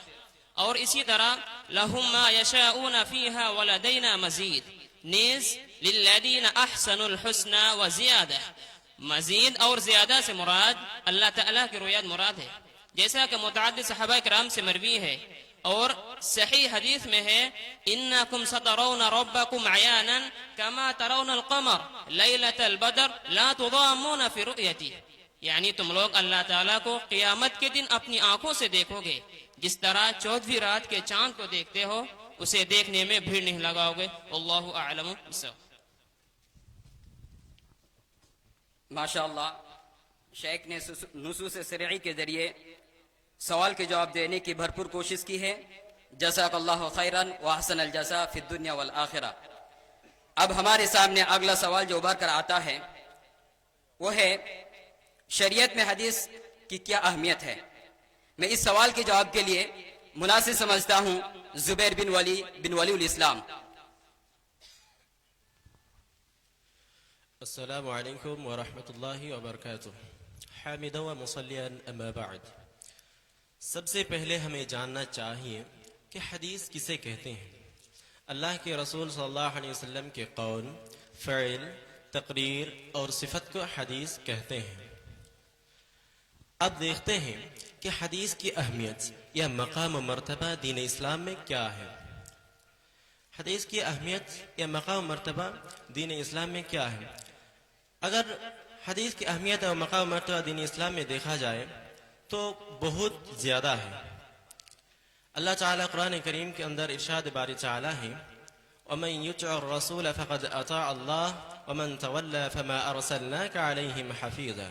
اور اسی طرح لہم ما یشاؤون فیہا ولدینا مزید، نیز للذین احسنوا الحسنى وزیادہ، مزید اور زیادہ سے مراد اللہ تعالیٰ کی رؤیت مراد ہے، جیسا کہ متعدد صحابہ کرام سے مروی ہے. اور صحیح حدیث میں ہے انکم سترون ربکم عیانا کما ترون القمر لیلۃ البدر لا تضامون فی رؤیتی، یعنی تم لوگ اللہ تعالیٰ کو قیامت کے دن اپنی آنکھوں سے دیکھو گے جس طرح 14ویں رات کے چاند کو دیکھتے ہو، اسے دیکھنے میں بھیڑ نہیں لگاؤ گے. واللہ اعلم بالصواب. ماشاءاللہ شیخ نے نصوص شرعی کے ذریعے سوال کے جواب دینے کی بھرپور کوشش کی ہے. جزاک اللہ خیرا واحسن الجزا فی الدنیا والآخرہ. اب ہمارے سامنے اگلا سوال جو ابھر کر آتا ہے وہ ہے شریعت میں حدیث کی کیا اہمیت ہے؟ میں اس سوال کے جواب کے لیے مناسب سمجھتا ہوں زبیر بن ولی الاسلام. السلام علیکم ورحمۃ اللہ وبرکاتہ. حامدا و مصلیا اما بعد. سب سے پہلے ہمیں جاننا چاہیے کہ حدیث کسے کہتے ہیں. اللہ کے رسول صلی اللہ علیہ وسلم کے قول، فعل، تقریر اور صفت کو حدیث کہتے ہیں. اب دیکھتے ہیں کہ حدیث کی اہمیت یا مقام و مرتبہ دین اسلام میں کیا ہے. حدیث کی اہمیت یا مقام و مرتبہ دین اسلام میں کیا ہے؟ اگر حدیث کی اہمیت اور مقام و مرتبہ دین اسلام میں دیکھا جائے تو بہت زیادہ ہے. اللہ تعالیٰ قرآن کریم کے اندر ارشاد باری تعالیٰ ہے وَمَن يُطِعِ الرَّسُولَ فَقَدْ أَطَاعَ اللَّهَ وَمَن تَوَلَّى فَمَا أَرْسَلْنَاكَ عَلَيْهِمْ حَفِيظًا.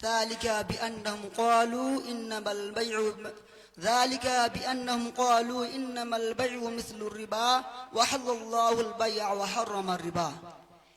ذلك بأنهم قالوا إنما البيع مثل الربا وحل الله البيع وحرم الربا।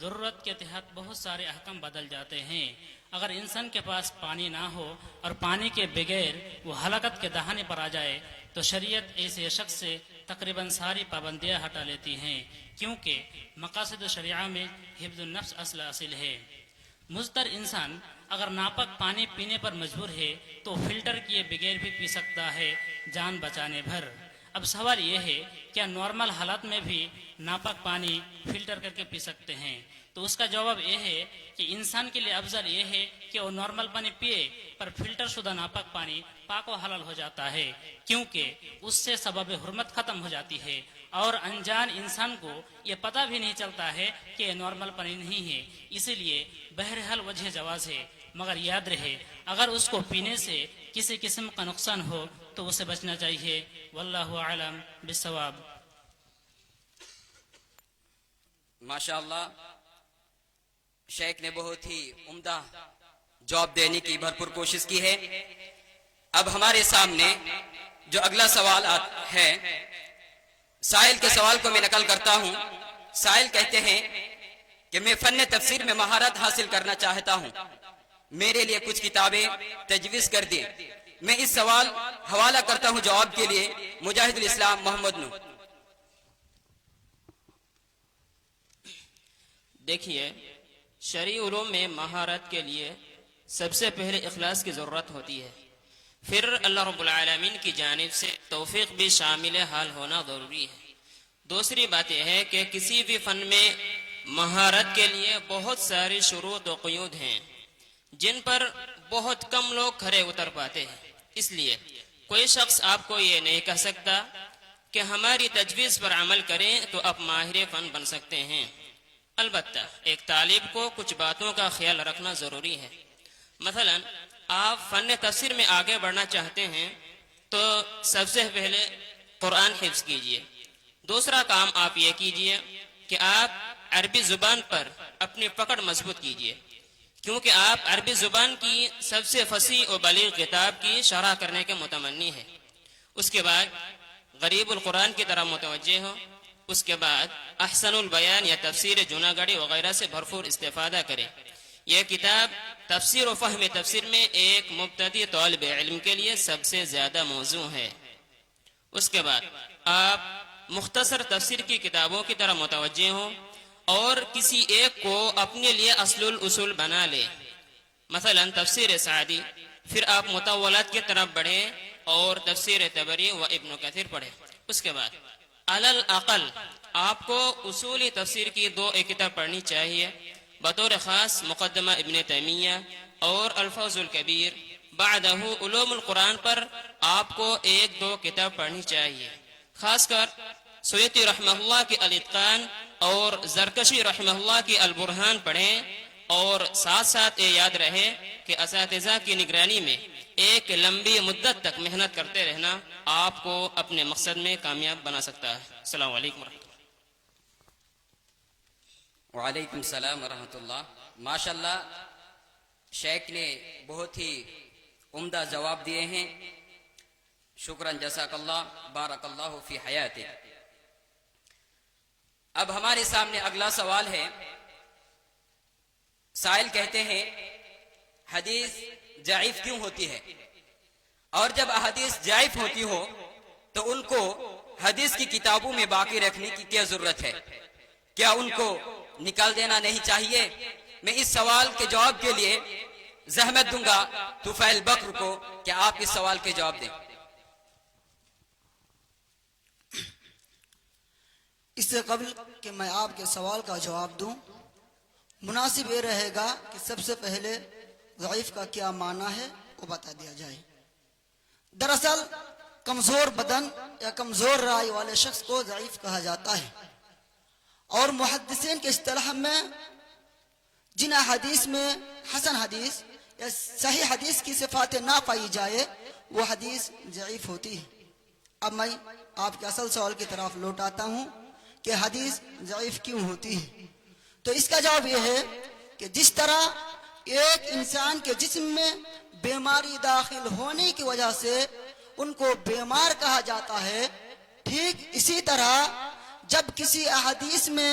ضرورت کے تحت بہت سارے احکام بدل جاتے ہیں. اگر انسان کے پاس پانی نہ ہو اور پانی کے بغیر وہ ہلاکت کے دہانے پر آ جائے تو شریعت ایسے شخص سے تقریباً ساری پابندیاں ہٹا لیتی ہیں، کیونکہ مقاصد شریعہ میں حفظ النفس اصل ہے. مضطر انسان اگر ناپاک پانی پینے پر مجبور ہے تو فلٹر کیے بغیر بھی پی سکتا ہے جان بچانے بھر. اب سوال یہ ہے کیا نارمل حالات میں بھی ناپاک پانی فلٹر کر کے پی سکتے ہیں؟ تو اس کا جواب یہ ہے کہ انسان کے لیے افضل یہ ہے کہ وہ نارمل پانی پیے، پر فلٹر شدہ ناپاک پانی پاک و حلال ہو جاتا ہے، کیونکہ اس سے سبب حرمت ختم ہو جاتی ہے اور انجان انسان کو یہ پتہ بھی نہیں چلتا ہے کہ یہ نارمل پانی نہیں ہے. اسی لیے بہرحال وجہ جواز ہے، مگر یاد رہے اگر اس کو پینے سے کسی قسم کا نقصان ہو تو اسے بچنا چاہیے. واللہ اعلم بالصواب. ماشاءاللہ شیخ نے بہت ہی عمدہ جواب دینے کی بھرپور کوشش کی ہے. اب ہمارے سامنے جو اگلا سوال ہے، سائل کے سوال کو میں نقل کرتا ہوں. سائل کہتے ہیں کہ میں فن تفسیر میں مہارت حاصل کرنا چاہتا ہوں، میرے لیے کچھ کتابیں تجویز کر دیں. میں اس سوال حوالہ کرتا ہوں جواب کے لیے مجاہد الاسلام محمد نور. دیکھیے، شرعی علوم میں مہارت کے لیے سب سے پہلے اخلاص کی ضرورت ہوتی ہے، پھر اللہ رب العالمین کی جانب سے توفیق بھی شامل حال ہونا ضروری ہے. دوسری بات یہ ہے کہ کسی بھی فن میں مہارت کے لیے بہت ساری شروط و قیود ہیں جن پر بہت کم لوگ کھرے اتر پاتے ہیں. اس لیے کوئی شخص آپ کو یہ نہیں کہہ سکتا کہ ہماری تجویز پر عمل کریں تو آپ ماہر فن بن سکتے ہیں. البتہ ایک طالب کو کچھ باتوں کا خیال رکھنا ضروری ہے. مثلا آپ فن تفسیر میں آگے بڑھنا چاہتے ہیں تو سب سے پہلے قرآن حفظ کیجئے. دوسرا کام آپ یہ کیجئے کہ آپ عربی زبان پر اپنی پکڑ مضبوط کیجئے، کیونکہ آپ عربی زبان کی سب سے فصیح و بلیغ کتاب کی شرح کرنے کے متمنی ہیں. اس کے بعد غریب القرآن کی طرح متوجہ ہو. اس کے بعد احسن البیان یا تفسیر جوناگڑھی وغیرہ سے بھرپور استفادہ کریں. یہ کتاب تفسیر و فہم تفسیر میں ایک مبتدی طالب علم کے لیے سب سے زیادہ موزوں ہے. اس کے بعد آپ مختصر تفسیر کی کتابوں کی طرح متوجہ ہوں اور کسی ایک کو اپنے لیے اصل الاصول بنا لے. مثلا تفسیر سعدی، پھر آپ مطولات کی طرف بڑھیں اور تفسیر طبری و ابن کثیر پڑھیں. اس کے بعد علی الاقل آپ کو اصولی تفسیر کی 2 کتاب پڑھنی چاہیے، بطور خاص مقدمہ ابن تیمیہ اور الفوز الکبیر. بعدہ علوم القرآن پر آپ کو 1-2 کتاب پڑھنی چاہیے. خاص کر سیوطی رحمہ اللہ کی الاتقان اور زرکشی رحمہ اللہ کی البرہان پڑھیں، اور ساتھ ساتھ یہ یاد رہے کہ اساتذہ کی نگرانی میں ایک لمبی مدت تک محنت کرتے رہنا آپ کو اپنے مقصد میں کامیاب بنا سکتا ہے. السلام علیکم ورحمۃ اللہ. وعلیکم السلام ورحمۃ اللہ. ماشاءاللہ شیخ نے بہت ہی عمدہ جواب دیے ہیں. شکراً، جزاک اللہ، بارک اللہ فی حیاتک. اب ہمارے سامنے اگلا سوال ہے. سائل کہتے ہیں حدیث ضعیف کیوں ہوتی ہے، اور جب احادیث ضعیف ہوتی ہو تو ان کو حدیث کی کتابوں میں باقی رکھنے کی کیا ضرورت ہے؟ کیا ان کو نکال دینا نہیں چاہیے؟ میں اس سوال کے جواب کے لیے زحمت دوں گا طفیل بکر کو کہ آپ اس سوال کے جواب دیں. اس سے قبل کہ میں آپ کے سوال کا جواب دوں، مناسب یہ رہے گا کہ سب سے پہلے ضعیف کا کیا معنی ہے وہ بتا دیا جائے. دراصل کمزور بدن یا کمزور رائے والے شخص کو ضعیف کہا جاتا ہے، اور محدثین کے اصطلاح میں جن حدیث میں حسن حدیث یا صحیح حدیث کی صفات نہ پائی جائے وہ حدیث ضعیف ہوتی ہے. اب میں آپ کے اصل سوال کی طرف لوٹ آتا ہوں کہ حدیث ضعیف کیوں ہوتی ہے. تو اس کا جواب یہ ہے کہ جس طرح ایک انسان کے جسم میں بیماری داخل ہونے کی وجہ سے ان کو بیمار کہا جاتا ہے، ٹھیک اسی طرح جب کسی احادیث میں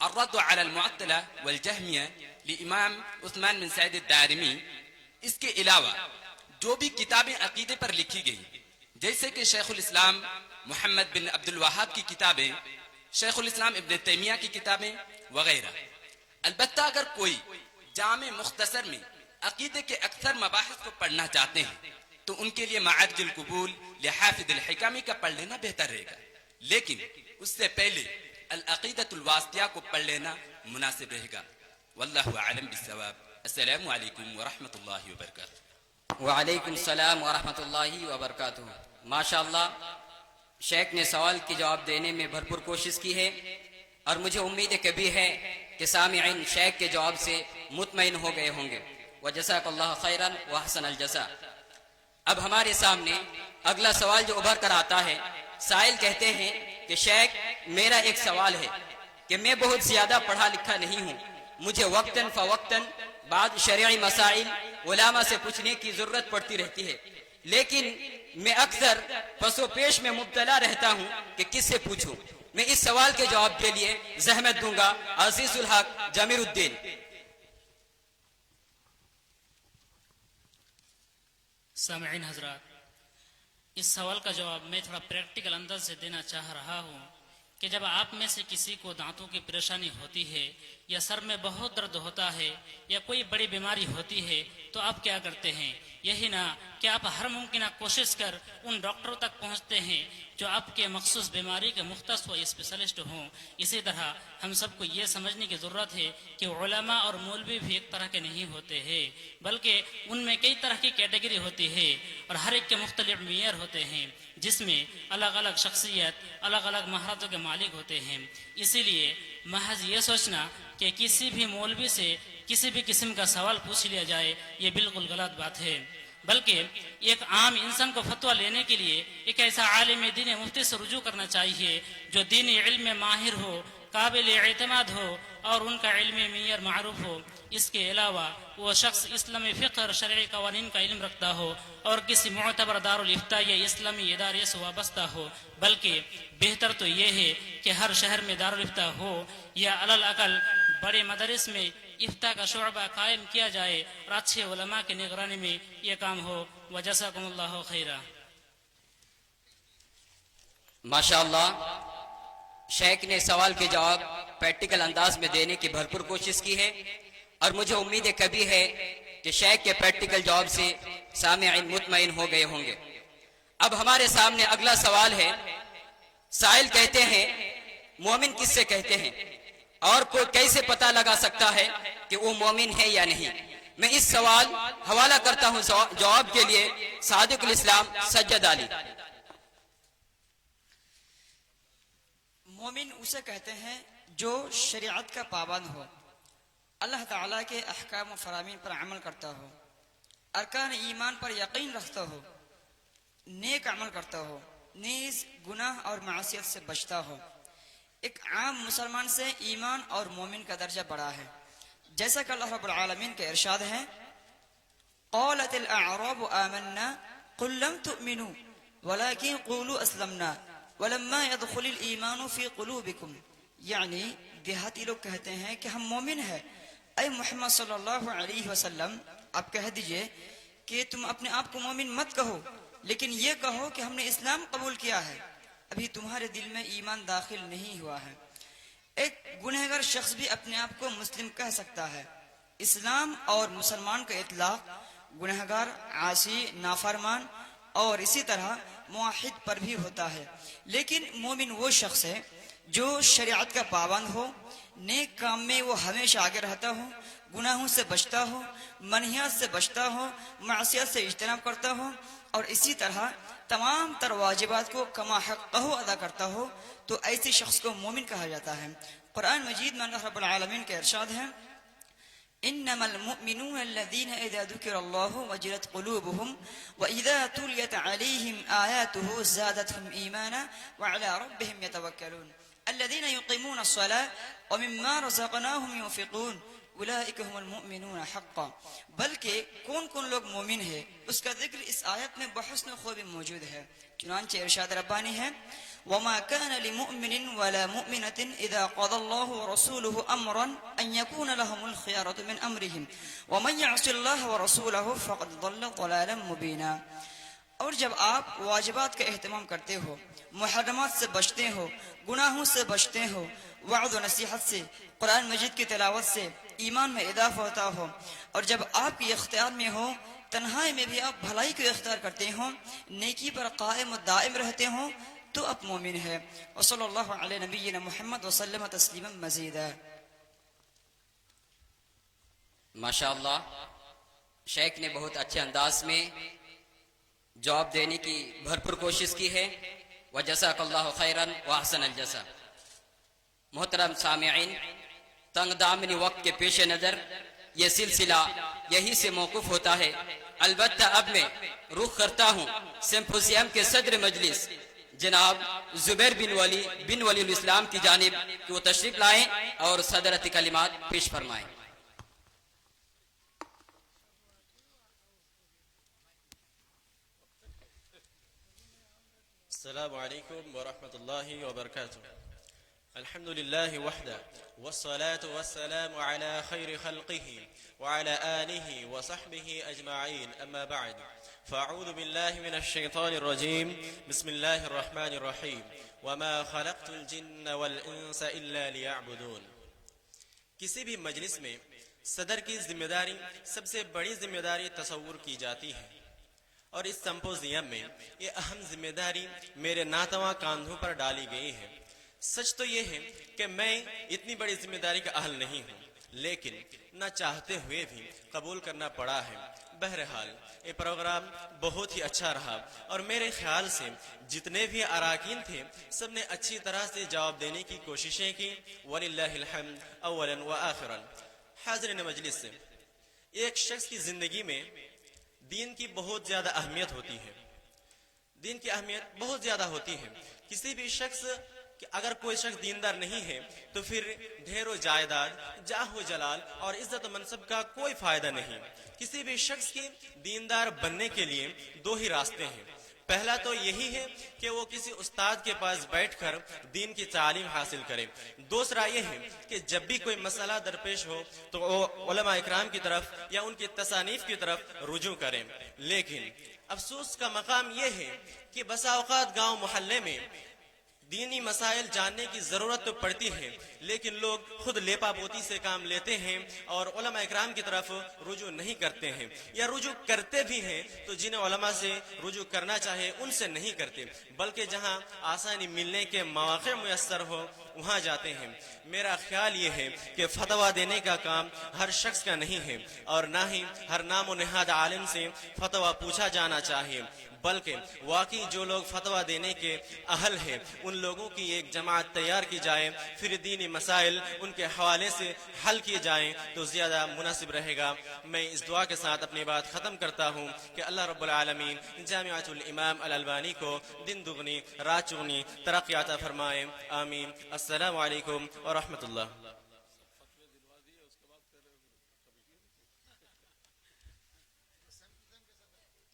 الرد على المعطلة والجهمية لامام عثمان بن سعید الدارمی، اس کے علاوہ جو بھی کتابیں عقیدے پر لکھی گئی جیسے کہ شیخ الاسلام محمد بن عبد الوہاب کی کتابیں، شیخ الاسلام ابن تیمیہ کی کتابیں وغیرہ. البتہ اگر کوئی جامع مختصر میں عقیدے کے اکثر مباحث کو پڑھنا چاہتے ہیں تو ان کے لیے معارج القبول لحافظ الحکمی کا پڑھ لینا بہتر رہے گا، لیکن اس سے پہلے العقیدۃ الواسطیہ کو پڑھ لینا مناسب رہے گا. واللہ اعلم بالصواب. السلام علیکم ورحمۃ اللہ وبرکاتہ. وعلیکم السلام ورحمۃ اللہ وبرکاتہ. ماشاءاللہ شیخ نے سوال کی جواب دینے میں بھرپور کوشش کی ہے اور مجھے امید کبھی ہے کہ سامعین شیخ کے جواب سے مطمئن ہو گئے ہوں گے. وجزاک اللہ خیرا واحسن الجزاء. اب ہمارے سامنے اگلا سوال جو ابھر کر آتا ہے، سائل کہتے ہیں کہ شیخ میرا ایک سوال ہے کہ میں بہت زیادہ پڑھا لکھا نہیں ہوں، مجھے وقتاً فوقتاً بعض شرعی مسائل علماء سے پوچھنے کی ضرورت پڑتی رہتی ہے، لیکن میں اکثر پس و پیش میں مبتلا رہتا ہوں کہ کس سے پوچھوں. میں اس سوال کے جواب کے لیے زحمت دوں گا عزیز الحق جمیل الدین. سامعین حضرات، اس سوال کا جواب میں تھوڑا پریکٹیکل انداز سے دینا چاہ رہا ہوں کہ جب آپ میں سے کسی کو دانتوں کی پریشانی ہوتی ہے یا سر میں بہت درد ہوتا ہے یا کوئی بڑی بیماری ہوتی ہے تو آپ کیا کرتے ہیں؟ یہی نہ کہ آپ ہر ممکنہ کوشش کر ان ڈاکٹروں تک پہنچتے ہیں جو آپ کے مخصوص بیماری کے مختص و اسپیشلسٹ ہوں. اسی طرح ہم سب کو یہ سمجھنے کی ضرورت ہے کہ علماء اور مولوی بھی ایک طرح کے نہیں ہوتے ہیں، بلکہ ان میں کئی طرح کی کیٹیگری ہوتی ہے اور ہر ایک کے مختلف معیار ہوتے ہیں جس میں الگ الگ شخصیت، الگ الگ مہارتوں کے مالک ہوتے ہیں. اسی لیے محض یہ سوچنا کہ کسی بھی مولوی سے کسی بھی قسم کا سوال پوچھ لیا جائے یہ بالکل غلط بات ہے، بلکہ ایک عام انسان کو فتویٰ لینے کے لیے ایک ایسا عالم دین مفتی سے رجوع کرنا چاہیے جو دینی علم میں ماہر ہو، قابل اعتماد ہو اور ان کا علم معیار معروف ہو. اس کے علاوہ وہ شخص اسلامی فقہ اور شرعی قوانین کا علم رکھتا ہو اور کسی معتبر دارالافتاء یا اسلامی ادارے سے وابستہ ہو. بلکہ بہتر تو یہ ہے کہ ہر شہر میں دارالافتاء ہو یا علی الاقل بڑے مدارس میں افتاء کا شعبہ قائم کیا جائے اور اچھے علماء کی نگرانی میں یہ کام ہو. وجزاکم اللہ خیرا. ماشاءاللہ شیخ نے سوال کے جواب پریکٹیکل انداز میں دینے کی بھرپور کوشش کی ہے اور مجھے امید کبھی ہے کہ شیخ کے پریکٹیکل جواب سے سامعین مطمئن ہو گئے ہوں گے. اب ہمارے سامنے اگلا سوال ہے. سائل کہتے ہیں مومن کس سے کہتے ہیں اور کوئی کیسے پتہ لگا سکتا ہے کہ وہ مومن ہے یا نہیں؟ میں اس سوال حوالہ کرتا ہوں جواب کے لیے صادق الاسلام سجد علی. مومن اسے کہتے ہیں جو شریعت کا پابند ہو، اللہ تعالیٰ کے احکام و فرامین پر عمل کرتا ہو، ارکان ایمان پر یقین رکھتا ہو، نیک عمل کرتا ہو، نیز گناہ اور معصیت سے بچتا ہو. ایک عام مسلمان سے ایمان اور مومن کا درجہ بڑا ہے، جیسا کہ اللہ رب العالمین کے ارشاد ہے قالت الاعراب آمنا قل لم تؤمنوا ولكن قولوا اسلمنا ولما يدخل الایمان فی قلوبکم. یعنی دیہاتی لوگ کہتے ہیں کہ ہم مومن ہیں. اے محمد صلی اللہ علیہ وسلم آپ کہہ دیجئے کہ تم اپنے آپ کو مومن مت کہو، لیکن یہ کہو کہ ہم نے اسلام قبول کیا ہے، ابھی تمہارے دل میں ایمان داخل نہیں ہوا ہے. ایک گنہگار شخص بھی اپنے آپ کو مسلم کہہ سکتا ہے. اسلام اور مسلمان کا اطلاق گنہگار، عاصی، نافرمان اور اسی طرح موحد پر بھی ہوتا ہے. لیکن مومن وہ شخص ہے جو شریعت کا پابند ہو، نیک کام میں وہ ہمیشہ آگے رہتا ہو، گناہوں سے بچتا ہو، منہیات سے بچتا ہو، معصیت سے اجتناب کرتا ہو اور اسی طرح تمام تر واجبات کو کما حقہ ادا کرتا ہو، تو ایسے شخص کو مومن کہا جاتا ہے. قرآن مجید میں اللہ رب العالمین کا ارشاد ہے انما المؤمنون الذين اذا ذكر الله وجلت قلوبهم واذا تليت عليهم اياته زادتهم ايمانا وعلى ربهم يتوكلون الذين يقيمون الصلاة ومما رزقناهم ينفقون اولئک هم المؤمنون حقا، بلکہ کون کون لوگ مومن ہے اس کا ذکر اس آیت میں بحسن خوب موجود ہے۔ چنانچہ ارشاد ربانی ہے وما كان لمؤمن ولا مؤمنة إذا قضى الله ورسوله أمرا أن يكون لهم الخيارة من أمرهم ومن يعص الله ورسوله فقد ضل ضلالا مبينا۔ اور جب آپ واجبات کا اہتمام کرتے ہو، محرمات سے بچتے ہو، گناہوں سے بچتے ہو، وعظ و نصیحت سے، قرآن مجید کی تلاوت سے ایمان میں اضافہ ہوتا ہو، اور جب آپ کی اختیار میں ہو، تنہائی میں بھی آپ بھلائی کو اختیار کرتے ہوں، نیکی پر قائم و دائم رہتے ہوں، تو آپ مومن ہے۔ وصلی اللہ علیہ نبینا محمد وسلم تسلیما مزیدا۔ ماشاءاللہ، شیخ نے بہت اچھے انداز میں جواب دینے کی بھرپور کوشش کی ہے۔ وجزاک اللہ خیرا واحسن الجزا۔ محترم سامعین، تنگ دامنی وقت کے پیش نظر یہ سلسلہ یہی سے موقوف ہوتا ہے، البتہ اب میں رخ کرتا ہوں سمپوزیم کے صدر مجلس جناب زبیر بن ولی الاسلام کی جانب کہ وہ تشریف لائیں اور صدرتی کلمات پیش فرمائیں۔ السلام علیکم ورحمۃ اللہ وبرکاتہ۔ الحمد للہ وحدہ والصلاة والسلام على خیر خلقہ وعلى آلہ وصحبہ اجمعین، اما بعد فاعوذ باللہ من الشیطان الرجیم، بسم اللہ الرحمن الرحیم، وما خلقت الجن والانس الا لیعبدون۔ کسی بھی مجلس میں صدر کی ذمہ داری سب سے بڑی ذمہ داری تصور کی جاتی ہے، اور اس سمپوزیم میں یہ اہم ذمہ داری میرے ناتواں کاندھوں پر ڈالی گئی ہے۔ سچ تو یہ ہے کہ میں اتنی بڑی ذمہ داری کا اہل نہیں ہوں، لیکن نہ چاہتے ہوئے بھی قبول کرنا پڑا ہے۔ بہرحال یہ پروگرام بہت ہی اچھا رہا، اور میرے خیال سے جتنے بھی اراکین تھے سب نے اچھی طرح سے جواب دینے کی کوششیں کی، وللہ الحمد اولا و آخرا۔ حاضرین مجلس سے ایک شخص کی زندگی میں دین کی بہت زیادہ اہمیت ہوتی ہے، دین کی اہمیت بہت زیادہ ہوتی ہے۔ کسی بھی شخص کہ اگر کوئی شخص دیندار نہیں ہے تو پھر ڈھیر و جائیداد، جاہ و جلال اور عزت و منصب کا کوئی فائدہ نہیں۔ کسی بھی شخص کی دیندار بننے کے لیے دو ہی راستے ہیں۔ پہلا تو یہی ہے کہ وہ کسی استاد کے پاس بیٹھ کر دین کی تعلیم حاصل کرے۔ دوسرا یہ ہے کہ جب بھی کوئی مسئلہ درپیش ہو تو وہ علماء اکرام کی طرف یا ان کی تصانیف کی طرف رجوع کریں۔ لیکن افسوس کا مقام یہ ہے کہ بسا اوقات گاؤں محلے میں دینی مسائل جاننے کی ضرورت تو پڑتی ہے، لیکن لوگ خود لیپا پوتی سے کام لیتے ہیں اور علماء اکرام کی طرف رجوع نہیں کرتے ہیں، یا رجوع کرتے بھی ہیں تو جنہیں علماء سے رجوع کرنا چاہے ان سے نہیں کرتے، بلکہ جہاں آسانی ملنے کے مواقع میسر ہو وہاں جاتے ہیں۔ میرا خیال یہ ہے کہ فتویٰ دینے کا کام ہر شخص کا نہیں ہے، اور نہ ہی ہر نام و نہاد عالم سے فتویٰ پوچھا جانا چاہیے، بلکہ واقعی جو لوگ فتویٰ دینے کے اہل ہیں ان لوگوں کی ایک جماعت تیار کی جائے، پھر دینی مسائل ان کے حوالے سے حل کیے جائیں تو زیادہ مناسب رہے گا۔ میں اس دعا کے ساتھ اپنی بات ختم کرتا ہوں کہ اللہ رب العالمین جامعۃ الامام الالبانی کو دن دگنی رات چگنی ترقی عطا فرمائے، آمین۔ السلام علیکم ورحمۃ اللہ۔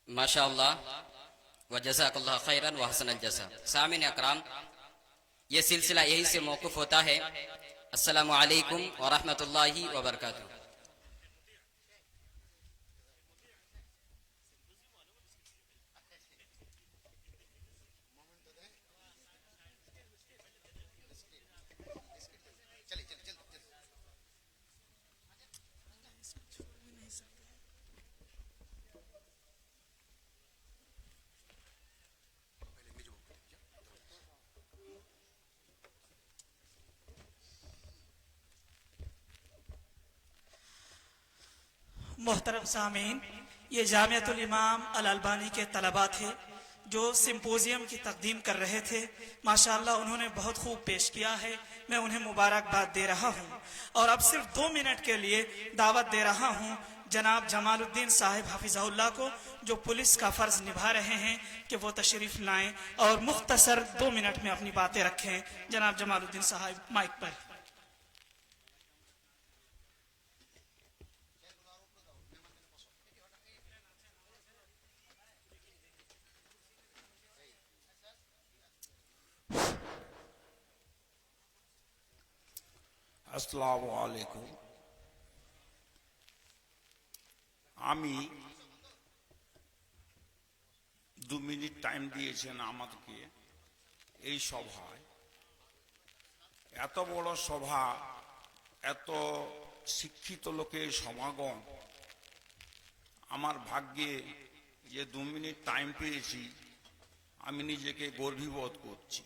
ماشاءاللہ، وجزاک اللہ خیرا وحسن الجزا۔ سامعین اکرام، یہ سلسلہ یہی سے موقف ہوتا ہے۔ السلام علیکم ورحمۃ اللہ وبرکاتہ۔ محترم سامعین، یہ جامعۃ الامام الالبانی کے طلباء تھے جو سمپوزیم کی تقدیم کر رہے تھے۔ ماشاءاللہ انہوں نے بہت خوب پیش کیا ہے، میں انہیں مبارکباد دے رہا ہوں، اور اب صرف 2 منٹ کے لیے دعوت دے رہا ہوں جناب جمال الدین صاحب حفظہ اللہ کو، جو پولیس کا فرض نبھا رہے ہیں، کہ وہ تشریف لائیں اور مختصر 2 منٹ میں اپنی باتیں رکھیں۔ جناب جمال الدین صاحب مائک پر۔ আসসালামু আলাইকুম। আমি 2 মিনিট টাইম দিয়েছেন আমাদেরকে এই সভায়। এত বড় সভা, এত শিক্ষিত লোকের সমাগম, আমার ভাগ্যে যে 2 মিনিট টাইম পেয়েছি, আমি নিজেকে গর্ববোধ করছি।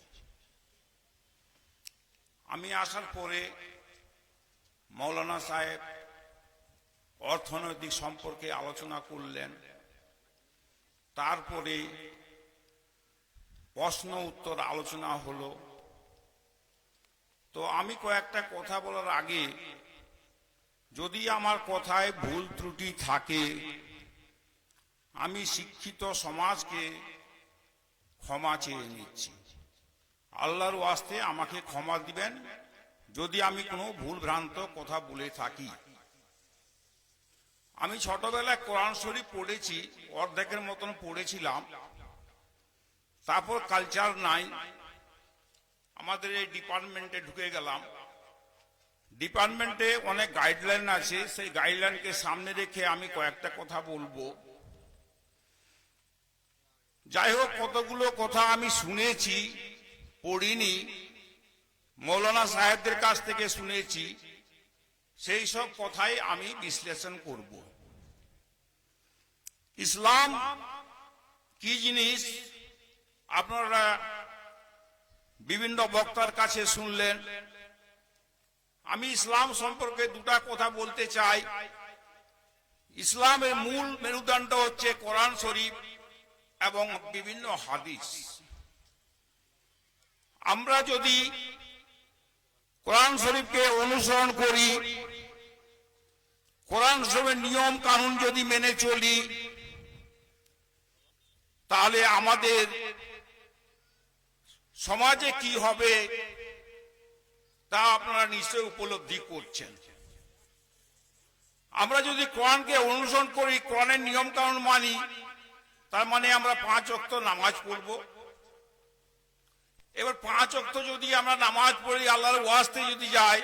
আমি আসার পরে মৌলানা সাহেব অর্থনৈতিক সম্পর্কে আলোচনা করলেন, তারপরে প্রশ্ন উত্তর আলোচনা হলো। তো আমি কয়েকটা কথা বলার আগে যদি আমার কথায় ভুল ত্রুটি থাকে, আমি শিক্ষিত সমাজকে ক্ষমা চেয়ে নিচ্ছি। আল্লাহর ওয়াস্তে আমাকে ক্ষমা দিবেন যদি আমি কোনো ভুল ভ্রান্ত কথা বলে থাকি। আমি ছোটবেলায় কোরআন শরীফ পড়েছি, অর্ধেকের মতন পড়েছিলাম। তারপর কালচার নাই, আমাদের এই ডিপার্টমেন্টে ঢুকে গেলাম। ডিপার্টমেন্টে অনেক গাইডলাইন আছে, সেই গাইডলাইনকে সামনে রেখে আমি কয়েকটা কথা বলবো। যাই হোক, কতগুলো কথা আমি শুনেছি, পড়িনি, মৌলানা সাহেবদের কাছ থেকে শুনেছি। সেই সব কথাই আমি বিশ্লেষণ করব। ইসলাম কি জিনিস আপনারা বিভিন্ন বক্তার কাছে শুনলেন। আমি ইসলাম সম্পর্কে দুটা কথা বলতে চাই। ইসলামের মূল মেরুদণ্ড হচ্ছে কোরআন শরীফ এবং বিভিন্ন হাদিস। আমরা যদি কোরআন শরীফকে অনুসরণ করি, কোরআন শরীফের নিয়ম কানুন যদি মেনে চলি, তাহলে আমাদের সমাজে কি হবে তা আপনারা নিশ্চয়ই উপলব্ধি করছেন। আমরা যদি কোরআনকে অনুসরণ করি, কোরআনের নিয়ম কানুন মানি, তার মানে আমরা 5 ওয়াক্ত নামাজ পড়ব। এবার 5 ওয়াক্ত যদি আমরা নামাজ পড়ি, আল্লাহর ওয়াস্তে যদি যাই,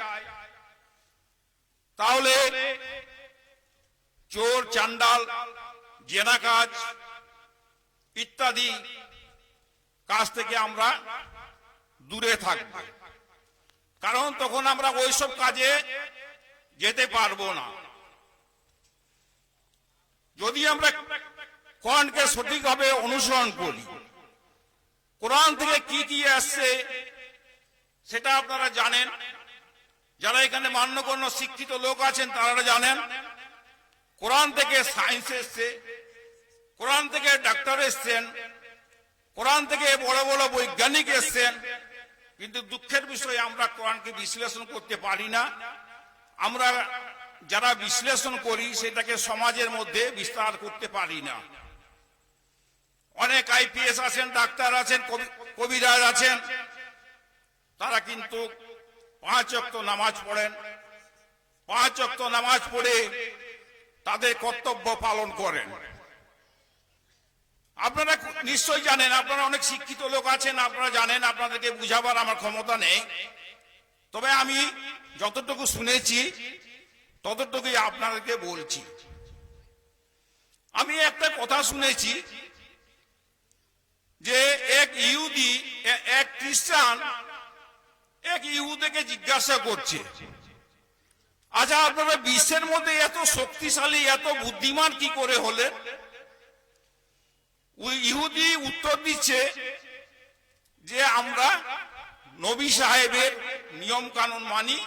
তাহলে চোর, চান্ডাল, জেনাকাজ ইত্যাদি কাজ থেকে আমরা দূরে থাকব। কারণ তখন আমরা ওইসব কাজে যেতে পারবো না। যদি আমরা কোরআনকে সঠিকভাবে অনুসরণ করি, কোরআন থেকে কি কি আসছে সেটা আপনারা জানেন। যারা এখানে মান্যগণ্য শিক্ষিত লোক আছেন তারা জানেন। কোরআন থেকে সায়েন্স এসছে, কোরআন থেকে ডাক্তার এসছেন, কোরআন থেকে বড় বড় বৈজ্ঞানিক এসছেন। কিন্তু দুঃখের বিষয়, আমরা কোরআনকে বিশ্লেষণ করতে পারি না। আমরা যারা বিশ্লেষণ করি সেটাকে সমাজের মধ্যে বিস্তার করতে পারি না। অনেক আইপিএস আছেন, ডাক্তার আছেন, কবিরাজ আছেন, তারা কিন্তু 5 ওয়াক্ত নামাজ পড়েন। 5 ওয়াক্ত নামাজ পড়ে তাদের কর্তব্য পালন করেন। আপনারা নিশ্চয়ই জানেন, আপনারা অনেক শিক্ষিত লোক আছেন, আপনারা জানেন, আপনাদেরকে বুঝাবার আমার ক্ষমতা নেই। তবে আমি যতটুকু শুনেছি ততটুকুই আপনাদেরকে বলছি। আমি একটা কথা শুনেছি যে এক ইহুদি, এক খ্রিস্টান এক ইহুদিকে জিজ্ঞাসা করছে, আচ্ছা আপনারা বিশ্বের মধ্যে এত শক্তিশালী, এত বুদ্ধিমান কি করে হলেন? ওই ইহুদি উত্তর দিচ্ছে যে আমরা নবী সাহেবের নিয়ম কানুন মানি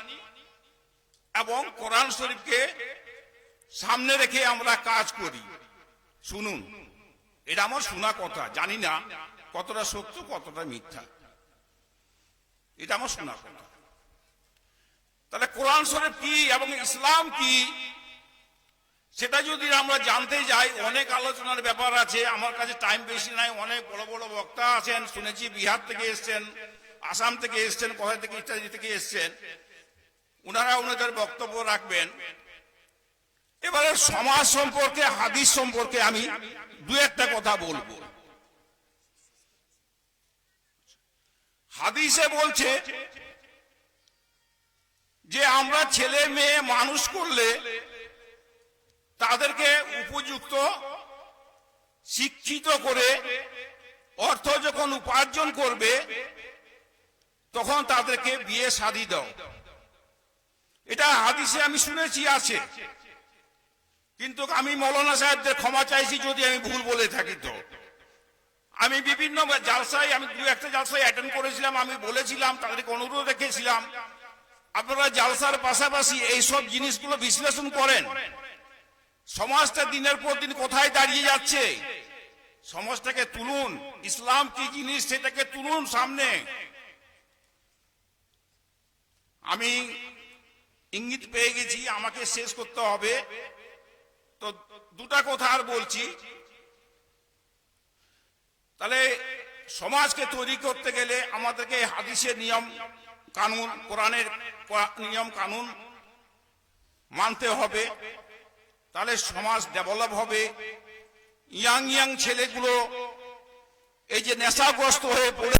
এবং কোরআন শরীফকে সামনে রেখে আমরা কাজ করি। শুনুন, এটা আমার শোনা কথা, জানি না কতটা সত্য কতটা মিথ্যা, এটা আমার শোনা কথা। তাহলে কোরআন শরীফ কি এবং ইসলাম কি সেটা যদি আমরা জানতে যাই, অনেক আলোচনার ব্যাপার আছে। আমার কাছে টাইম বেশি নাই। অনেক বড় বড় বক্তা আছেন, শুনেছি বিহার থেকে এসছেন, আসাম থেকে এসছেন, কোথা থেকে ইত্যাদি থেকে এসছেন, ওনারা ওনাদের বক্তব্য রাখবেন। এবারে সমাজ সম্পর্কে, হাদিস সম্পর্কে আমি দু একটা কথা বলবো। হাদিসে বলছে যে আমরা ছেলে মেয়ে মানুষ করলে তাদেরকে উপযুক্ত শিক্ষিত করে অর্থ যখন উপার্জন করবে তখন তাদেরকে বিয়ে শাদী দাও। এটা হাদিসে আমি শুনেছি আছে, কিন্তু আমি মৌলানা সাহেবদের ক্ষমা চাইছি যদি আমি ভুল বলে থাকি। তো আমি বিভিন্ন জালসায়, আমি দু একটা জালসায় অ্যাটেন্ড করেছিলাম, আমি বলেছিলাম, তাদেরকে অনুরোধ রেখেছিলাম আপনারা জালসার পাশাপাশি এইসব জিনিসগুলো বিশ্লেষণ করেন। সমাজটা দিনের পর দিন কোথায় দাঁড়িয়ে যাচ্ছে, সমাজটাকে তুলুন, ইসলাম কি জিনিস সেটাকে তুলুন সামনে। আমি ইঙ্গিত পেয়ে গেছি আমাকে শেষ করতে হবে, তো দুটা কথা আর বলছি। তাহলে সমাজকে তৈরি করতে গেলে আমাদেরকে হাদিসের নিয়ম কানুন, কোরআনের নিয়ম কানুন মানতে হবে, তাহলে সমাজ ডেভেলপ হবে। ইয়াং ছেলেগুলো এই যে নেশাগ্রস্ত হয়ে পড়ে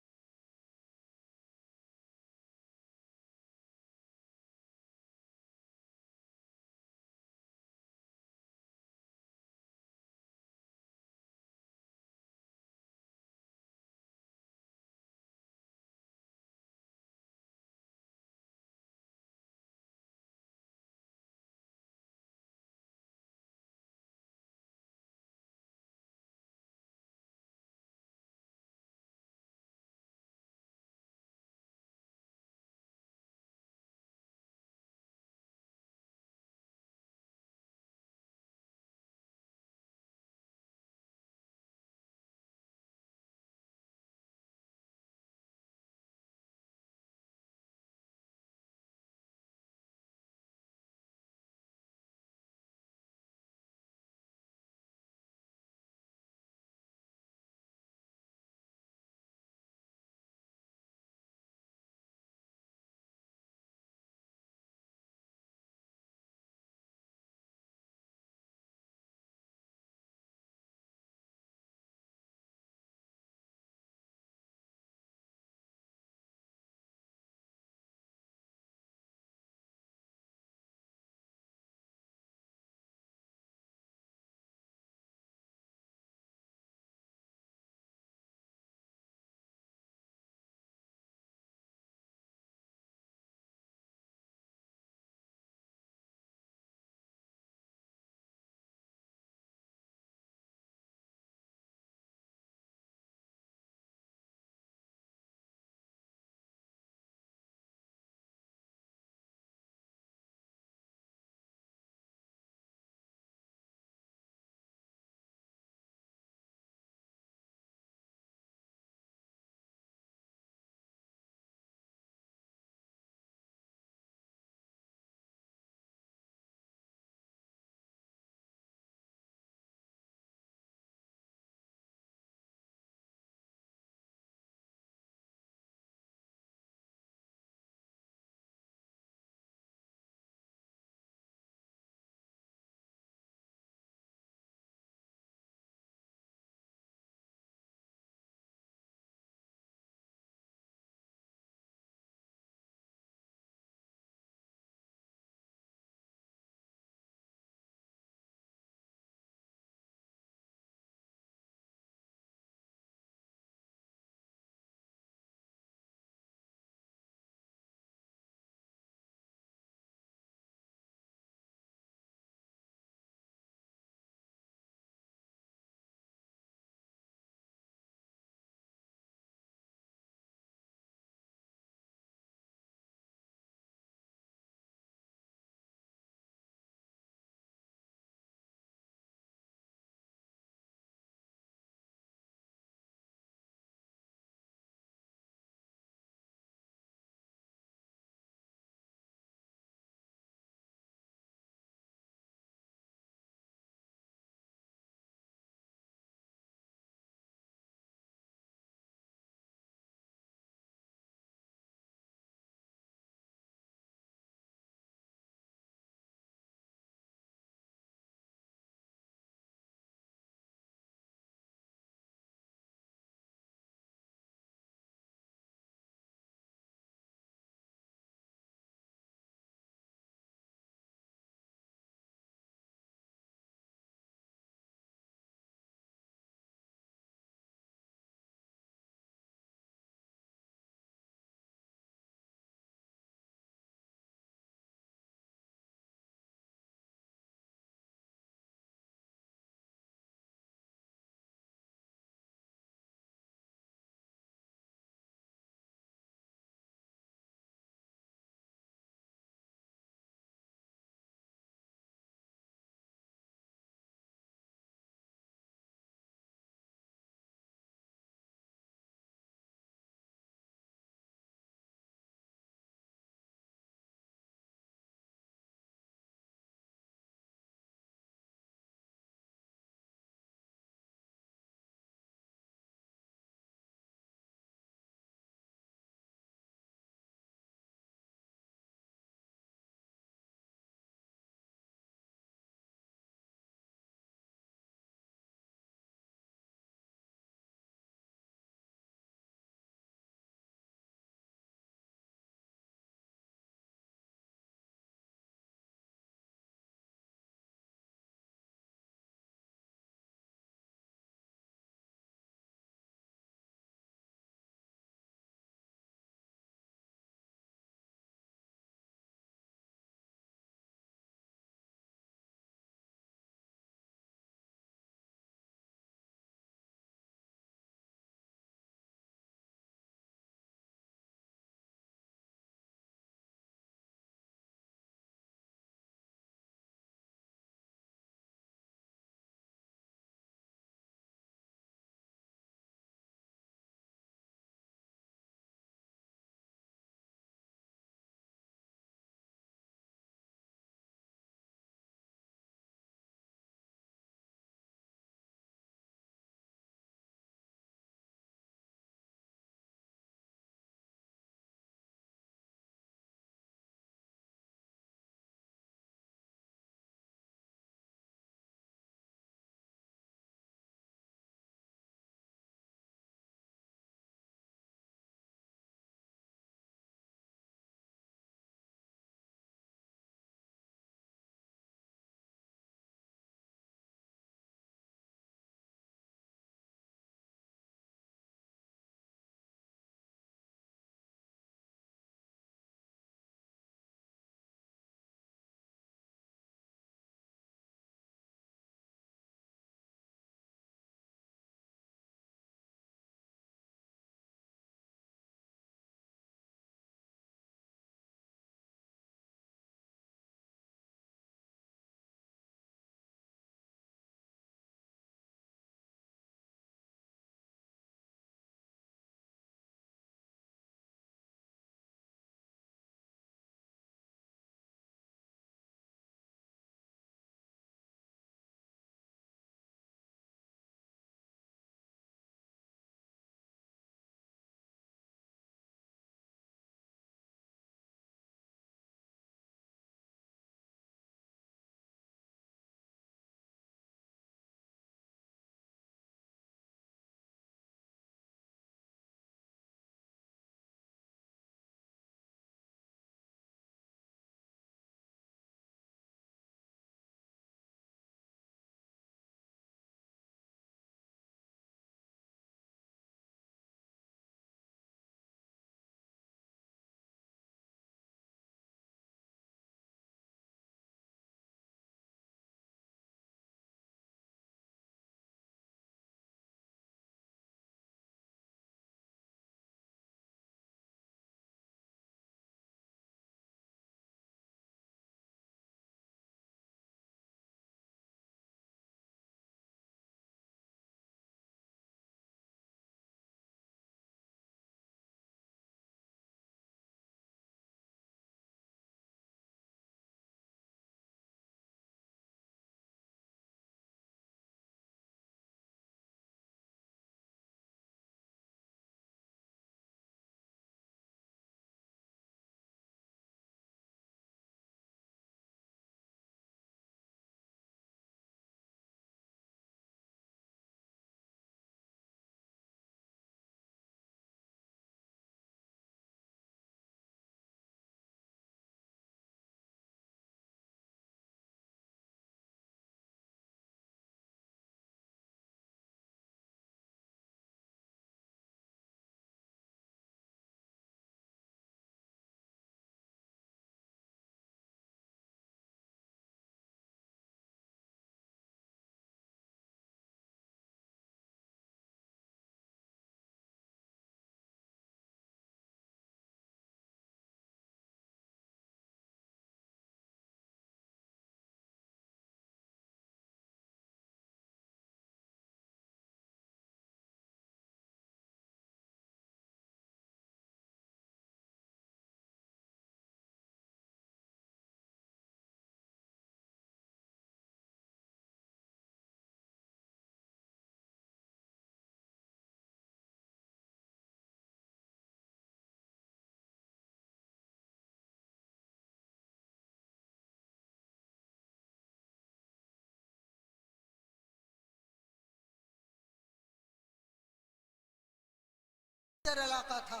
علاقہ تھا.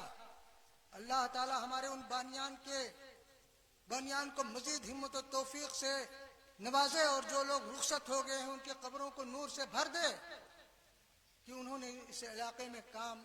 اللہ تعالی ہمارے ان بانیان کو مزید ہمت و توفیق سے نوازے، اور جو لوگ رخصت ہو گئے ہیں ان کی قبروں کو نور سے بھر دے کہ انہوں نے اس علاقے میں کام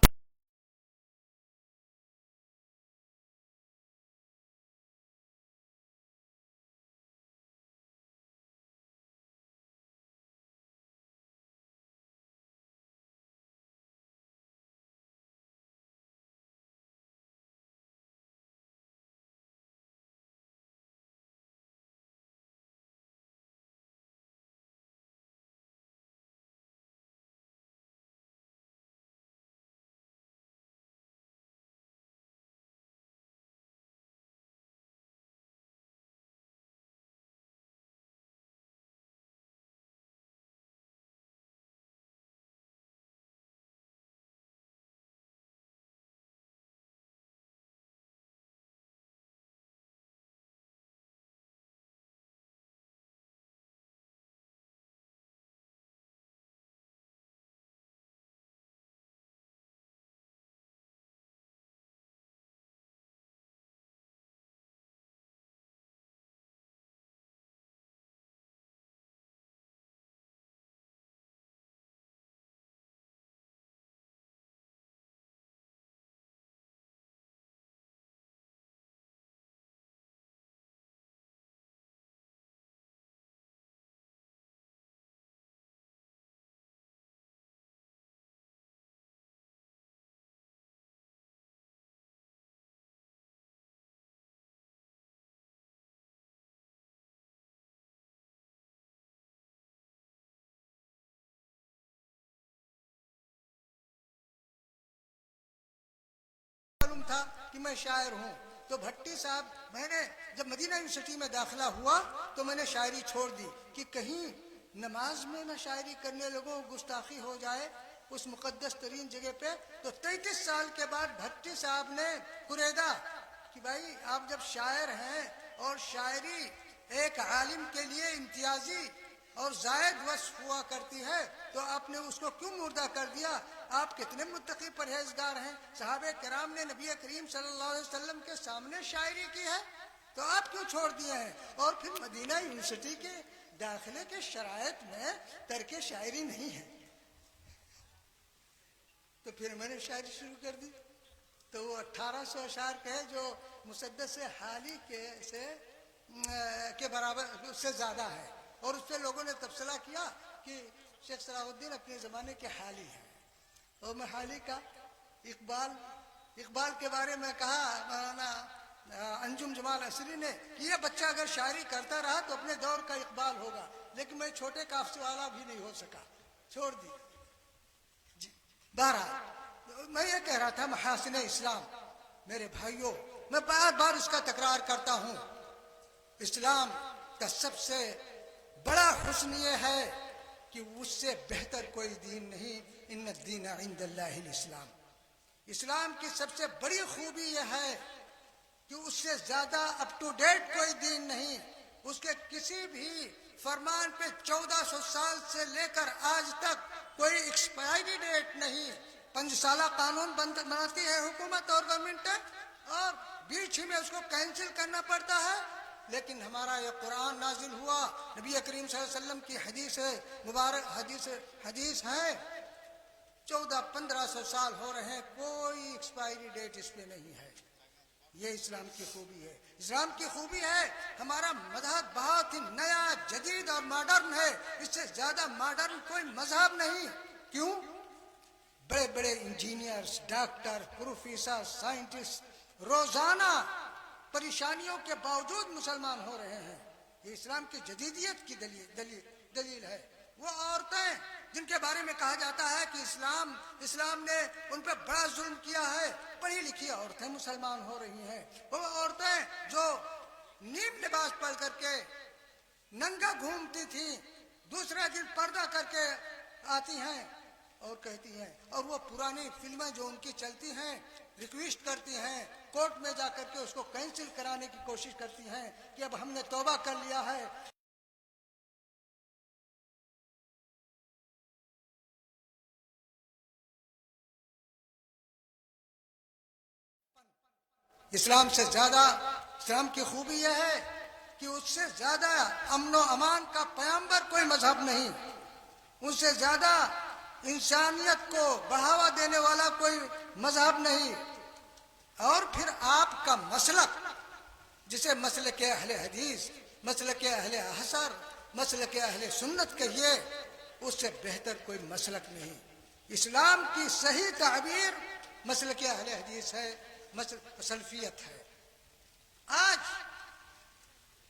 معلوم تھا کہ میں شاعر ہوں. تو بھٹی صاحب، میں نے جب مدینہ یونیورسٹی میں داخلہ ہوا تو میں نے شاعری چھوڑ دی کہ کہیں نماز میں نہ شاعری کرنے لگوں، گستاخی ہو جائے اس مقدس ترین جگہ پہ. تو 33 سال کے بعد بھٹی صاحب نے قریدا کہ بھائی آپ جب شاعر ہیں اور شاعری ایک عالم کے لیے امتیازی اور زائد وصف ہوا کرتی ہے تو آپ نے اس کو کیوں مردہ کر دیا؟ آپ کتنے متقی پرہیزگار ہیں. صحابہ کرام نے نبی کریم صلی اللہ علیہ وسلم کے سامنے شاعری کی ہے تو آپ کیوں چھوڑ دیے ہیں؟ اور پھر مدینہ یونیورسٹی کے داخلے کے شرائط میں ترک شاعری نہیں ہے. تو پھر میں نے شاعری شروع کر دی. تو وہ 1800 اشعار کہے جو مسدس حالی کے برابر اس سے زیادہ ہے. اور اس پہ لوگوں نے تبصرہ کیا کہ شیخ صلاح الدین اپنے زمانے کے حالی ہیں. اور میں حالی کا اقبال کے بارے میں کہا مولانا انجم جمال عصری نے کہ یہ بچہ اگر شاعری کرتا رہا تو اپنے دور کا اقبال ہوگا، لیکن میں چھوٹے کافی والا بھی نہیں ہو سکا، چھوڑ دی. بہرحال میں یہ کہہ رہا تھا محاسن اسلام. میرے بھائیوں، میں بار بار اس کا تکرار کرتا ہوں، اسلام کا سب سے بڑا حسن یہ ہے کہ اس سے بہتر کوئی دین نہیں. ان الدین عند اللہ الاسلام. اسلام کی سب سے بڑی خوبی یہ ہے کہ اس سے زیادہ اپ ٹو ڈیٹ کوئی دین نہیں. اس کے کسی بھی فرمان پہ 1400 سال سے لے کر آج تک کوئی ایکسپائری ڈیٹ نہیں. 5 سالہ قانون بناتی ہے حکومت اور گورنمنٹ اور بیچ ہی میں اس کو کینسل کرنا پڑتا ہے. لیکن ہمارا یہ قرآن نازل ہوا، نبی کریم صلی اللہ علیہ وسلم کی حدیث مبارک حدیث ہے، 1400-1500 سال ہو رہے ہیں، کوئی ایکسپائری ڈیٹ اس پہ نہیں ہے. یہ اسلام کی خوبی ہے. اسلام کی خوبی ہے ہمارا مذہب بہت ہی نیا، جدید اور ماڈرن ہے. اس سے زیادہ ماڈرن کوئی مذہب نہیں. کیوں؟ بڑے بڑے انجینئرز، ڈاکٹر، پروفیسر، سائنٹسٹ روزانہ پریشانیوں کے باوجود مسلمان ہو رہے ہیں. یہ اسلام کی جدیدیت کی دلیل ہے. وہ عورتیں جن کے بارے میں کہا جاتا ہے کہ اسلام نے ان پہ بڑا ظلم کیا ہے، پڑھی لکھی عورتیں مسلمان ہو رہی ہیں. وہ عورتیں جو نیم لباس پہن کر کے ننگا گھومتی تھیں، دوسرے دن پردہ کر کے آتی ہیں اور کہتی ہیں، اور وہ پرانی فلمیں جو ان کی چلتی ہیں ریکویسٹ کرتی ہیں، کورٹ میں جا کر کے اس کو کینسل کرانے کی کوشش کرتی ہیں کہ اب ہم نے توبہ کر لیا ہے. اسلام سے زیادہ اسلام کی خوبی یہ ہے کہ اس سے زیادہ امن و امان کا پیغمبر کوئی مذہب نہیں، اس سے زیادہ انسانیت کو بڑھاوا دینے والا کوئی مذہب نہیں. اور پھر آپ کا مسلک، جسے مسلک اہل حدیث، مسلک اہل اثر، مسلک اہل سنت کہیے، اس سے بہتر کوئی مسلک نہیں. اسلام کی صحیح تعبیر مسلک اہل حدیث ہے، سلفیت ہے. آج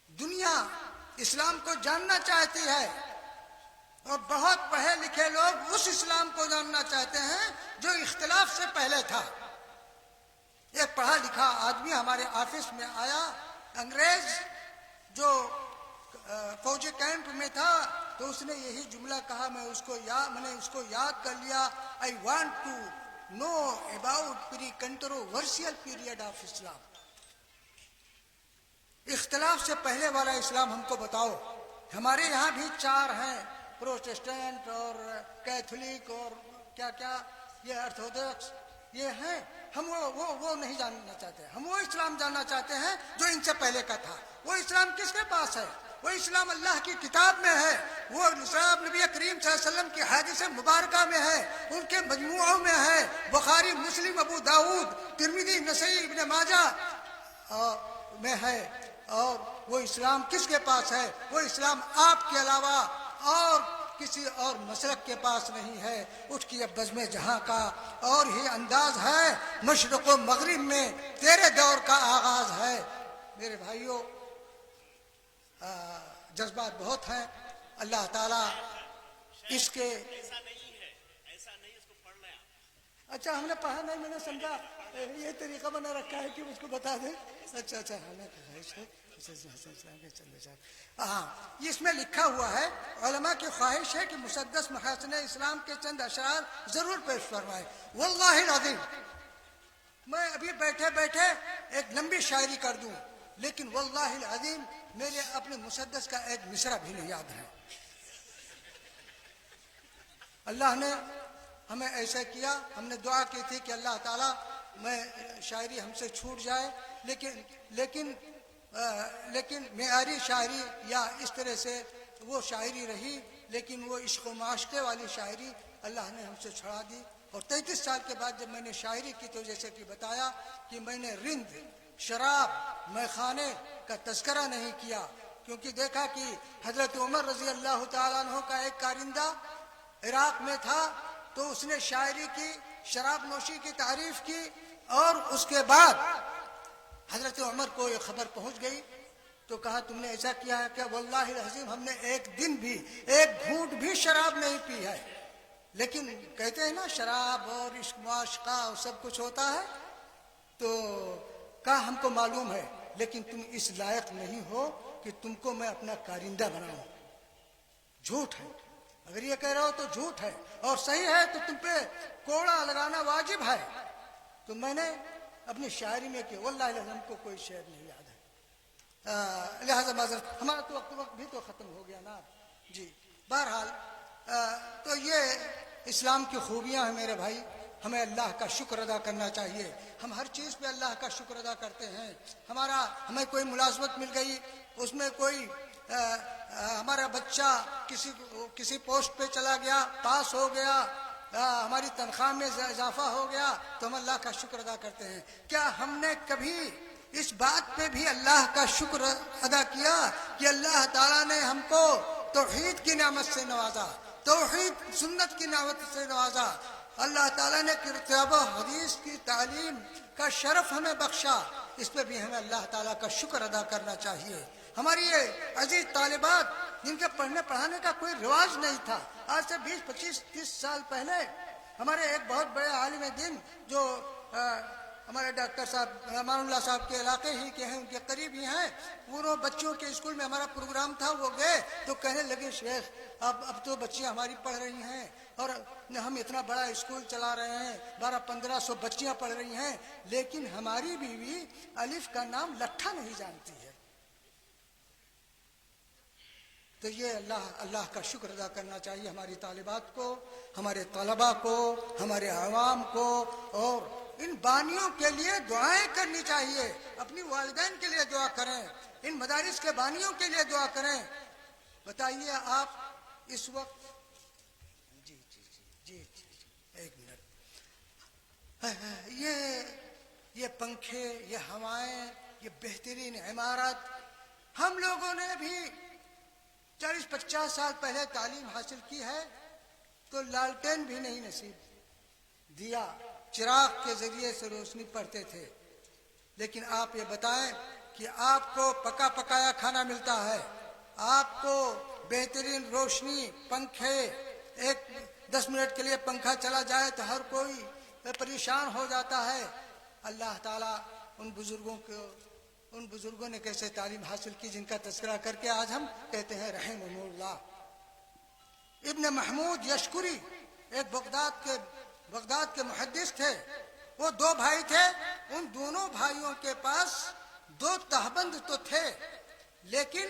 دنیا اسلام کو جاننا چاہتی ہے اور بہت پڑھے لکھے لوگ اس اسلام کو جاننا چاہتے ہیں جو اختلاف سے پہلے تھا. ایک پڑھا لکھا آدمی ہمارے آفس میں آیا، انگریز جو فوجی کیمپ میں تھا، تو اس نے یہی جملہ کہا، میں نے اس کو یاد کر لیا. I want to know about controversial period of Islam. اختلاف سے پہلے والا اسلام ہم کو بتاؤ. ہمارے یہاں بھی 4 ہیں، پروٹسٹنٹ اور کیتھولک اور کیا کیا، یہ آرتھوڈاکس، یہ ہیں. ہم وہ نہیں جاننا چاہتے. ہم وہ اسلام جاننا چاہتے ہیں جو ان سے پہلے کا تھا. وہ اسلام کس کے پاس ہے؟ وہ اسلام اللہ کی کتاب میں ہے، وہ اسلام نبی کریم صلی اللہ علیہ وسلم کی حدیث مبارکہ میں ہے، ان کے مجموعوں میں ہے، بخاری، مسلم، ابو داؤد، ترمذی، نسائی، ابن ماجہ میں ہے. اور وہ اسلام کس کے پاس ہے؟ وہ اسلام آپ کے علاوہ اور کسی اور مسلک کے پاس نہیں ہے. اٹھ کے اب بزم جہاں کا اور ہی انداز ہے، مشرق و مغرب میں تیرے دور کا آغاز ہے. میرے بھائیوں، جذبات بہت ہیں. اللہ تعالیٰ اس کے اچھا ہم نے پڑھا نہیں، میں نے سمجھا یہ طریقہ بنا رکھا ہے کہ اس کو بتا دیں. اچھا ہمیں خواہش ہے. ہاں، اس میں لکھا ہوا ہے، علماء کی خواہش ہے کہ مسدس محاسن اسلام کے چند اشعار ضرور پیش فرمائے. واللہ العظیم میں ابھی بیٹھے بیٹھے ایک لمبی شاعری کر دوں، لیکن واللہ العظیم میرے اپنے مسدس کا ایک مصرع بھی نہیں یاد ہے. اللہ نے ہمیں ایسا کیا، ہم نے دعا کی تھی کہ اللہ تعالیٰ میں شاعری ہم سے چھوٹ جائے، لیکن معیاری شاعری یا اس طرح سے وہ شاعری رہی، لیکن وہ عشق و معاشقے والی شاعری اللہ نے ہم سے چھڑا دی. اور 33 سال کے بعد جب میں نے شاعری کی تو جیسے کہ بتایا کہ میں نے رند، شراب، میخانے کا تذکرہ نہیں کیا، کیونکہ دیکھا کہ حضرت عمر رضی اللہ تعالیٰ عنہ کا ایک کارندہ عراق میں تھا، تو اس نے شاعری کی، شراب نوشی کی تعریف کی، اور اس کے بعد حضرت عمر کو یہ خبر پہنچ گئی تو کہا تم نے ایسا کیا ہے کہ واللہ العظیم ہم نے ایک دن بھی ایک گھونٹ بھی شراب نہیں پی ہے. لیکن کہتے ہیں نا شراب اور عشق معاشقہ اور سب کچھ ہوتا ہے، تو کہا ہم کو معلوم ہے، لیکن تم اس لائق نہیں ہو کہ تم کو میں اپنا کارندہ بناؤں. جھوٹ ہے، اگر یہ کہہ رہا ہو تو جھوٹ ہے، اور صحیح ہے تو تم پہ کوڑا لگانا واجب ہے. تو میں نے اپنی شاعری میں کہ واللہ العظیم کو کوئی شعر نہیں یاد ہے. لہذا معذرت، ہمارا تو وقت بھی تو ختم ہو گیا نا جی. بہرحال تو یہ اسلام کی خوبیاں ہیں میرے بھائی. ہمیں اللہ کا شکر ادا کرنا چاہیے. ہم ہر چیز پہ اللہ کا شکر ادا کرتے ہیں. ہمیں کوئی ملازمت مل گئی، اس میں کوئی ہمارا بچہ کسی پوسٹ پہ چلا گیا، پاس ہو گیا، ہماری تنخواہ میں اضافہ ہو گیا، تو ہم اللہ کا شکر ادا کرتے ہیں. کیا ہم نے کبھی اس بات پہ بھی اللہ کا شکر ادا کیا کہ اللہ تعالیٰ نے ہم کو توحید کی نعمت سے نوازا، توحید سنت کی نعمت سے نوازا، اللہ تعالیٰ نے کتاب و حدیث کی تعلیم کا شرف ہمیں بخشا. اس پہ بھی ہمیں اللہ تعالیٰ کا شکر ادا کرنا چاہیے. ہماری یہ عزیز طالبات جن کے پڑھنے پڑھانے کا کوئی رواج نہیں تھا، آج سے 20 25 30 سال پہلے ہمارے ایک بہت بڑے عالم دین جو ہمارے ڈاکٹر صاحب امان اللہ صاحب کے علاقے ہی کے ہیں، ان کے قریب ہی ہیں، پوروں بچوں کے اسکول میں ہمارا پروگرام تھا. وہ گئے تو کہنے لگے شیخ اب تو بچیاں ہماری پڑھ رہی ہیں اور ہم اتنا بڑا اسکول چلا رہے ہیں، 1200-1500 بچیاں پڑھ رہی ہیں، لیکن ہماری بیوی الف کا نام لٹھا نہیں جانتی ہے. تو یہ اللہ کا شکر ادا کرنا چاہیے ہماری طالبات کو، ہمارے طلباء کو، ہمارے عوام کو، اور ان بانیوں کے لیے دعائیں کرنی چاہیے. اپنی والدین کے لیے دعا کریں, ان مدارس کے بانیوں کے لیے دعا کریں. بتائیے آپ اس وقت جی ایک منٹ, یہ پنکھے, یہ ہوائیں, یہ بہترین عمارت, ہم لوگوں نے بھی 40-50 سال پہلے تعلیم حاصل کی ہے تو لالٹین بھی نہیں نصیب دیا, چراغ کے ذریعے سے روشنی پڑھتے تھے. لیکن آپ یہ بتائیں کہ آپ کو پکا پکایا کھانا ملتا ہے, آپ کو بہترین روشنی, پنکھے, ایک 10 منٹ کے لیے پنکھا چلا جائے تو ہر کوئی پریشان ہو جاتا ہے. اللہ تعالیٰ ان بزرگوں نے کیسے تعلیم حاصل کی جن کا تذکرہ کر کے آج ہم کہتے ہیں رحمہ اللہ. ابن محمود یشکری ایک بغداد کے محدث تھے. وہ 2 بھائی تھے. ان دونوں بھائیوں کے پاس 2 تہبند تو تھے, لیکن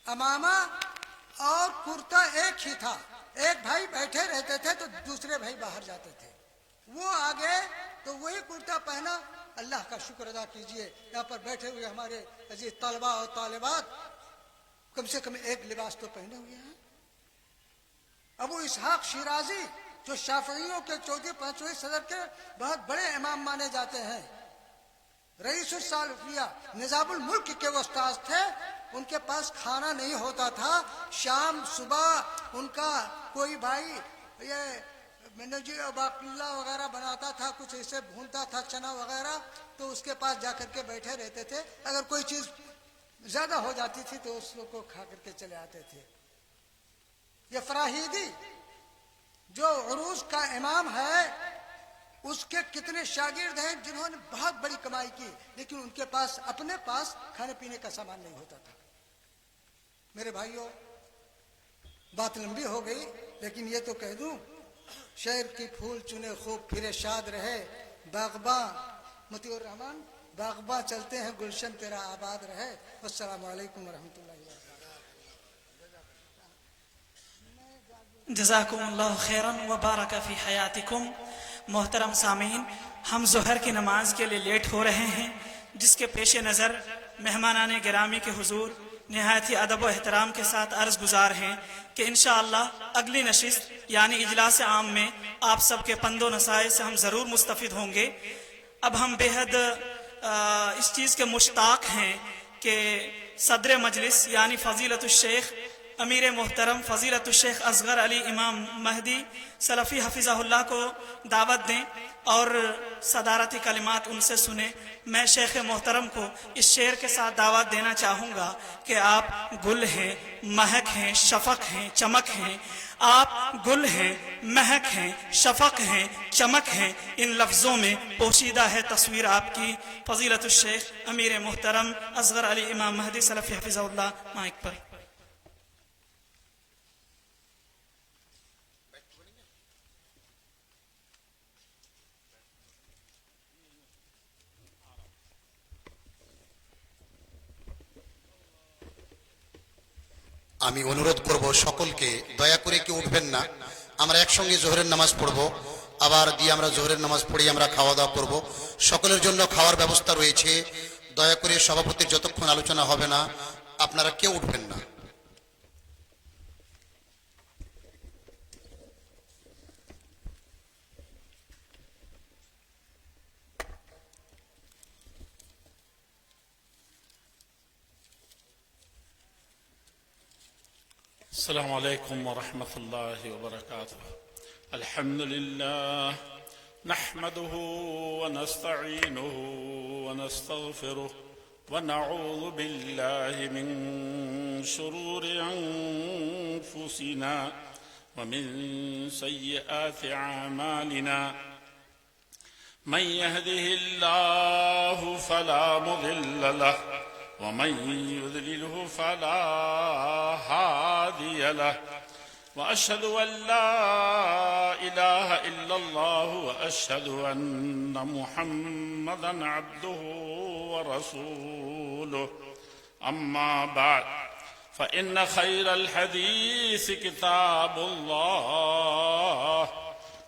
امامہ اور کرتا ایک ہی تھا. ایک بھائی بیٹھے رہتے تھے تو دوسرے بھائی باہر جاتے تھے. وہ آگے تو وہی کرتا پہنا. اللہ کا شکر ادا کیجئے یہاں پر بیٹھے ہوئے ہمارے عزیز طلباء اور طالبات کم سے کم ایک لباس تو پہنے ہوئے ہیں. ابو اسحاق شیرازی جو شافعیوں کے 4ویں-5ویں صدر کے بہت بڑے امام مانے جاتے ہیں, رئیس الصالحیہ, نظام الملک کے وہ استاذ تھے. ان کے پاس کھانا نہیں ہوتا تھا. شام صبح ان کا کوئی بھائی یہ منجی اور باقلہ وغیرہ بناتا تھا, کچھ ایسے بھونتا تھا چنا وغیرہ, تو اس کے پاس جا کر کے بیٹھے رہتے تھے. اگر کوئی چیز زیادہ ہو جاتی تھی تو اس کو کھا کر کے چلے آتے تھے. یہ فراہیدی جو عروض کا امام ہے, اس کے کتنے شاگرد ہیں جنہوں نے بہت بڑی کمائی کی, لیکن ان کے پاس اپنے پاس کھانے پینے کا سامان نہیں ہوتا تھا. میرے بھائیوں, بات لمبی ہو گئی, لیکن یہ تو کہہ دوں, شہر کی پھول چنے خوب پھرے شاد رہے, باغباں مطیع الرحمان باغباں چلتے ہیں گلشن تیرا آباد رہے. والسلام علیکم ورحمۃ اللہ وبرکاتہ. جزاکم اللہ خیراً وبارک فی حیاتکم. محترم سامعین, ہم ظہر کی نماز کے لیے لیٹ ہو رہے ہیں, جس کے پیش نظر مہمانان گرامی کے حضور نہایت ہی ادب و احترام کے ساتھ عرض گزار ہیں کہ انشاءاللہ اگلی نشست یعنی اجلاس عام میں آپ سب کے پند و نصائح سے ہم ضرور مستفید ہوں گے. اب ہم بے حد اس چیز کے مشتاق ہیں کہ صدر مجلس یعنی فضیلت الشیخ امیر محترم فضیلت الشیخ اصغر علی امام مہدی سلفی حفظہ اللہ کو دعوت دیں اور صدارتی کلمات ان سے سنیں. میں شیخ محترم کو اس شعر کے ساتھ دعوت دینا چاہوں گا کہ آپ گل ہیں, مہک ہیں, شفق ہیں, چمک ہیں. آپ گل ہیں, مہک ہیں, شفق ہیں, چمک ہیں. ان لفظوں میں پوشیدہ ہے تصویر آپ کی. فضیلت الشیخ امیر محترم اصغر علی امام مہدی سلفی حفظہ اللہ, مائک پر. আমি অনুরোধ করব সকলকে দয়া করে কেউ উঠবেন না. আমরা একসঙ্গে জোহরের নামাজ পড়ব, আবার দিয়ে আমরা জোহরের নামাজ পড়ি আমরা খাওয়া দাওয়া করব. সকলের জন্য খাওয়ার ব্যবস্থা রয়েছে. দয়া করে সভাপতির যতক্ষণ আলোচনা হবে না আপনারা কেউ উঠবেন না. السلام عليكم ورحمة الله وبركاته. الحمد لله نحمده ونستعينه ونستغفره ونعوذ بالله من شرور أنفسنا ومن سيئات أعمالنا. من يهده الله فلا مضل له ومن يضلله فلا هادي له. وأشهد أن لا إله إلا الله وأشهد أن محمدا عبده ورسوله. أما بعد فإن خير الحديث كتاب الله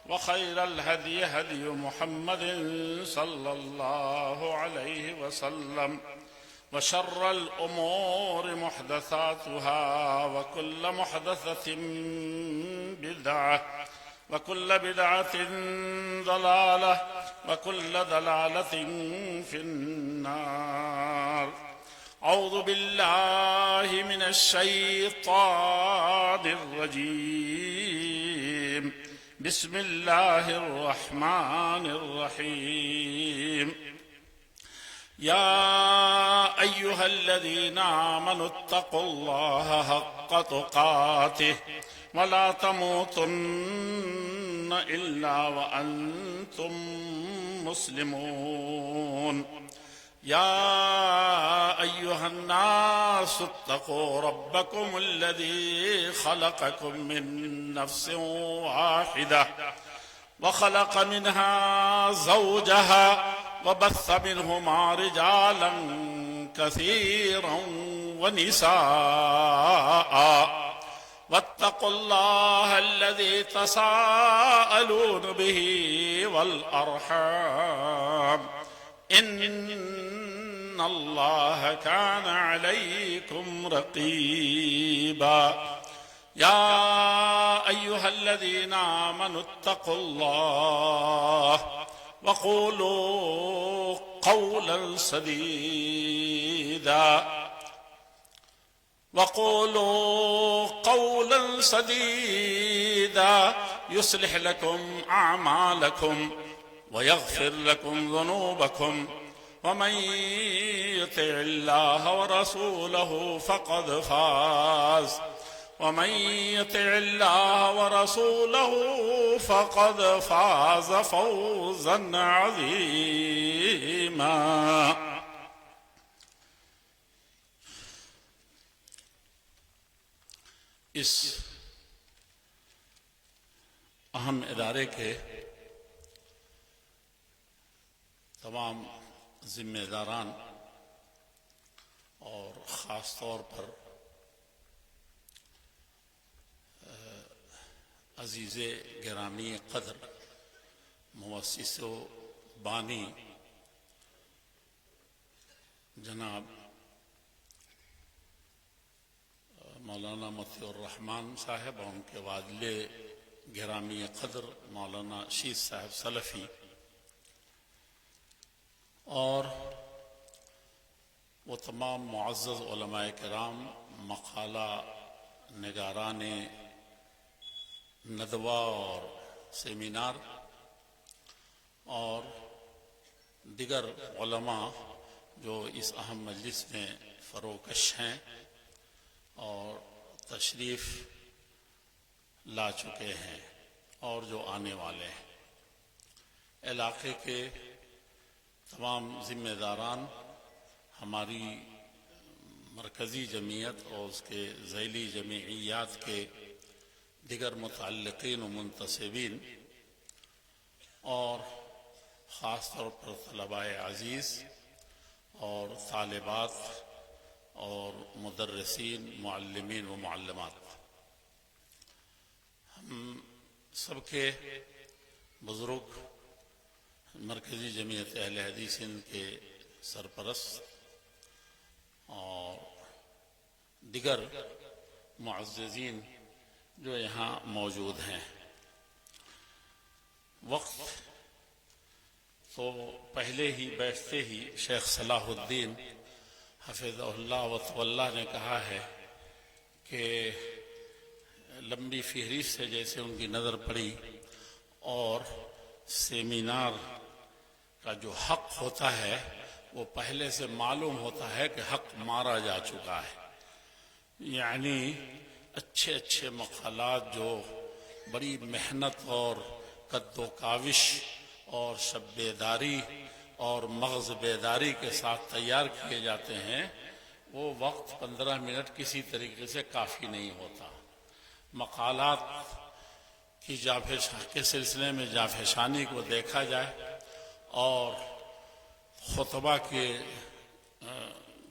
وخير الهدي هدي محمد صلى الله عليه وسلم وشر الأمور محدثاتها وكل محدثة بدعة وكل بدعة ضلالة وكل ضلالة في النار. أعوذ بالله من الشيطان الرجيم. بسم الله الرحمن الرحيم. يا أيها الذين آمنوا اتقوا الله حق تقاته ولا تموتن إلا وأنتم مسلمون. يا أيها الناس اتقوا ربكم الذي خلقكم من نفس واحدة وخلق منها زوجها وبث منهما رجالا كثيرا ونساء واتقوا الله الذي تساءلون به والأرحام إن الله كان عليكم رقيبا. يا أيها الذين آمنوا اتقوا الله وقولوا قولا سديدا يصلح لكم أعمالكم ويغفر لكم ذنوبكم ومن يطع الله ورسوله فقد فاز فوزا عظيما. اس اہم ادارے کے تمام ذمہ داران اور خاص طور پر عزیز گرامی قدر مؤسس و بانی جناب مولانا مطیع الرحمان صاحب اور ان کے والد گرامی قدر مولانا شیخ صاحب سلفی اور وہ تمام معزز علماء کرام، مقالہ نگاران ندوہ اور سیمینار اور دیگر علماء جو اس اہم مجلس میں فروکش ہیں اور تشریف لا چکے ہیں اور جو آنے والے ہیں، علاقے کے تمام ذمہ داران، ہماری مرکزی جمعیت اور اس کے ذیلی جمعیات کے دیگر متعلقین و منتسبین اور خاص طور پر طلباء عزیز اور طالبات اور مدرسین، معلمین و معلمات، ہم سب کے بزرگ مرکزی جمعیت اہل حدیث ہند کے سرپرست اور دیگر معززین جو یہاں موجود ہیں، وقت تو پہلے ہی بیٹھتے ہی شیخ صلاح الدین حفظہ اللہ وتولہ نے کہا ہے کہ لمبی فہرست سے جیسے ان کی نظر پڑی اور سیمینار کا جو حق ہوتا ہے وہ پہلے سے معلوم ہوتا ہے کہ حق مارا جا چکا ہے، یعنی اچھے اچھے مقالات جو بڑی محنت اور قد و کاوش اور شب بیداری اور مغز بیداری کے ساتھ تیار کیے جاتے ہیں، وہ وقت 15 منٹ کسی طریقے سے کافی نہیں ہوتا. مقالات کی کے سلسلے میں جافشانی کو دیکھا جائے اور خطبہ کے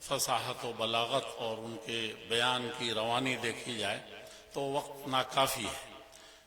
فصاحت و بلاغت اور ان کے بیان کی روانی دیکھی جائے تو وقت ناکافی ہے.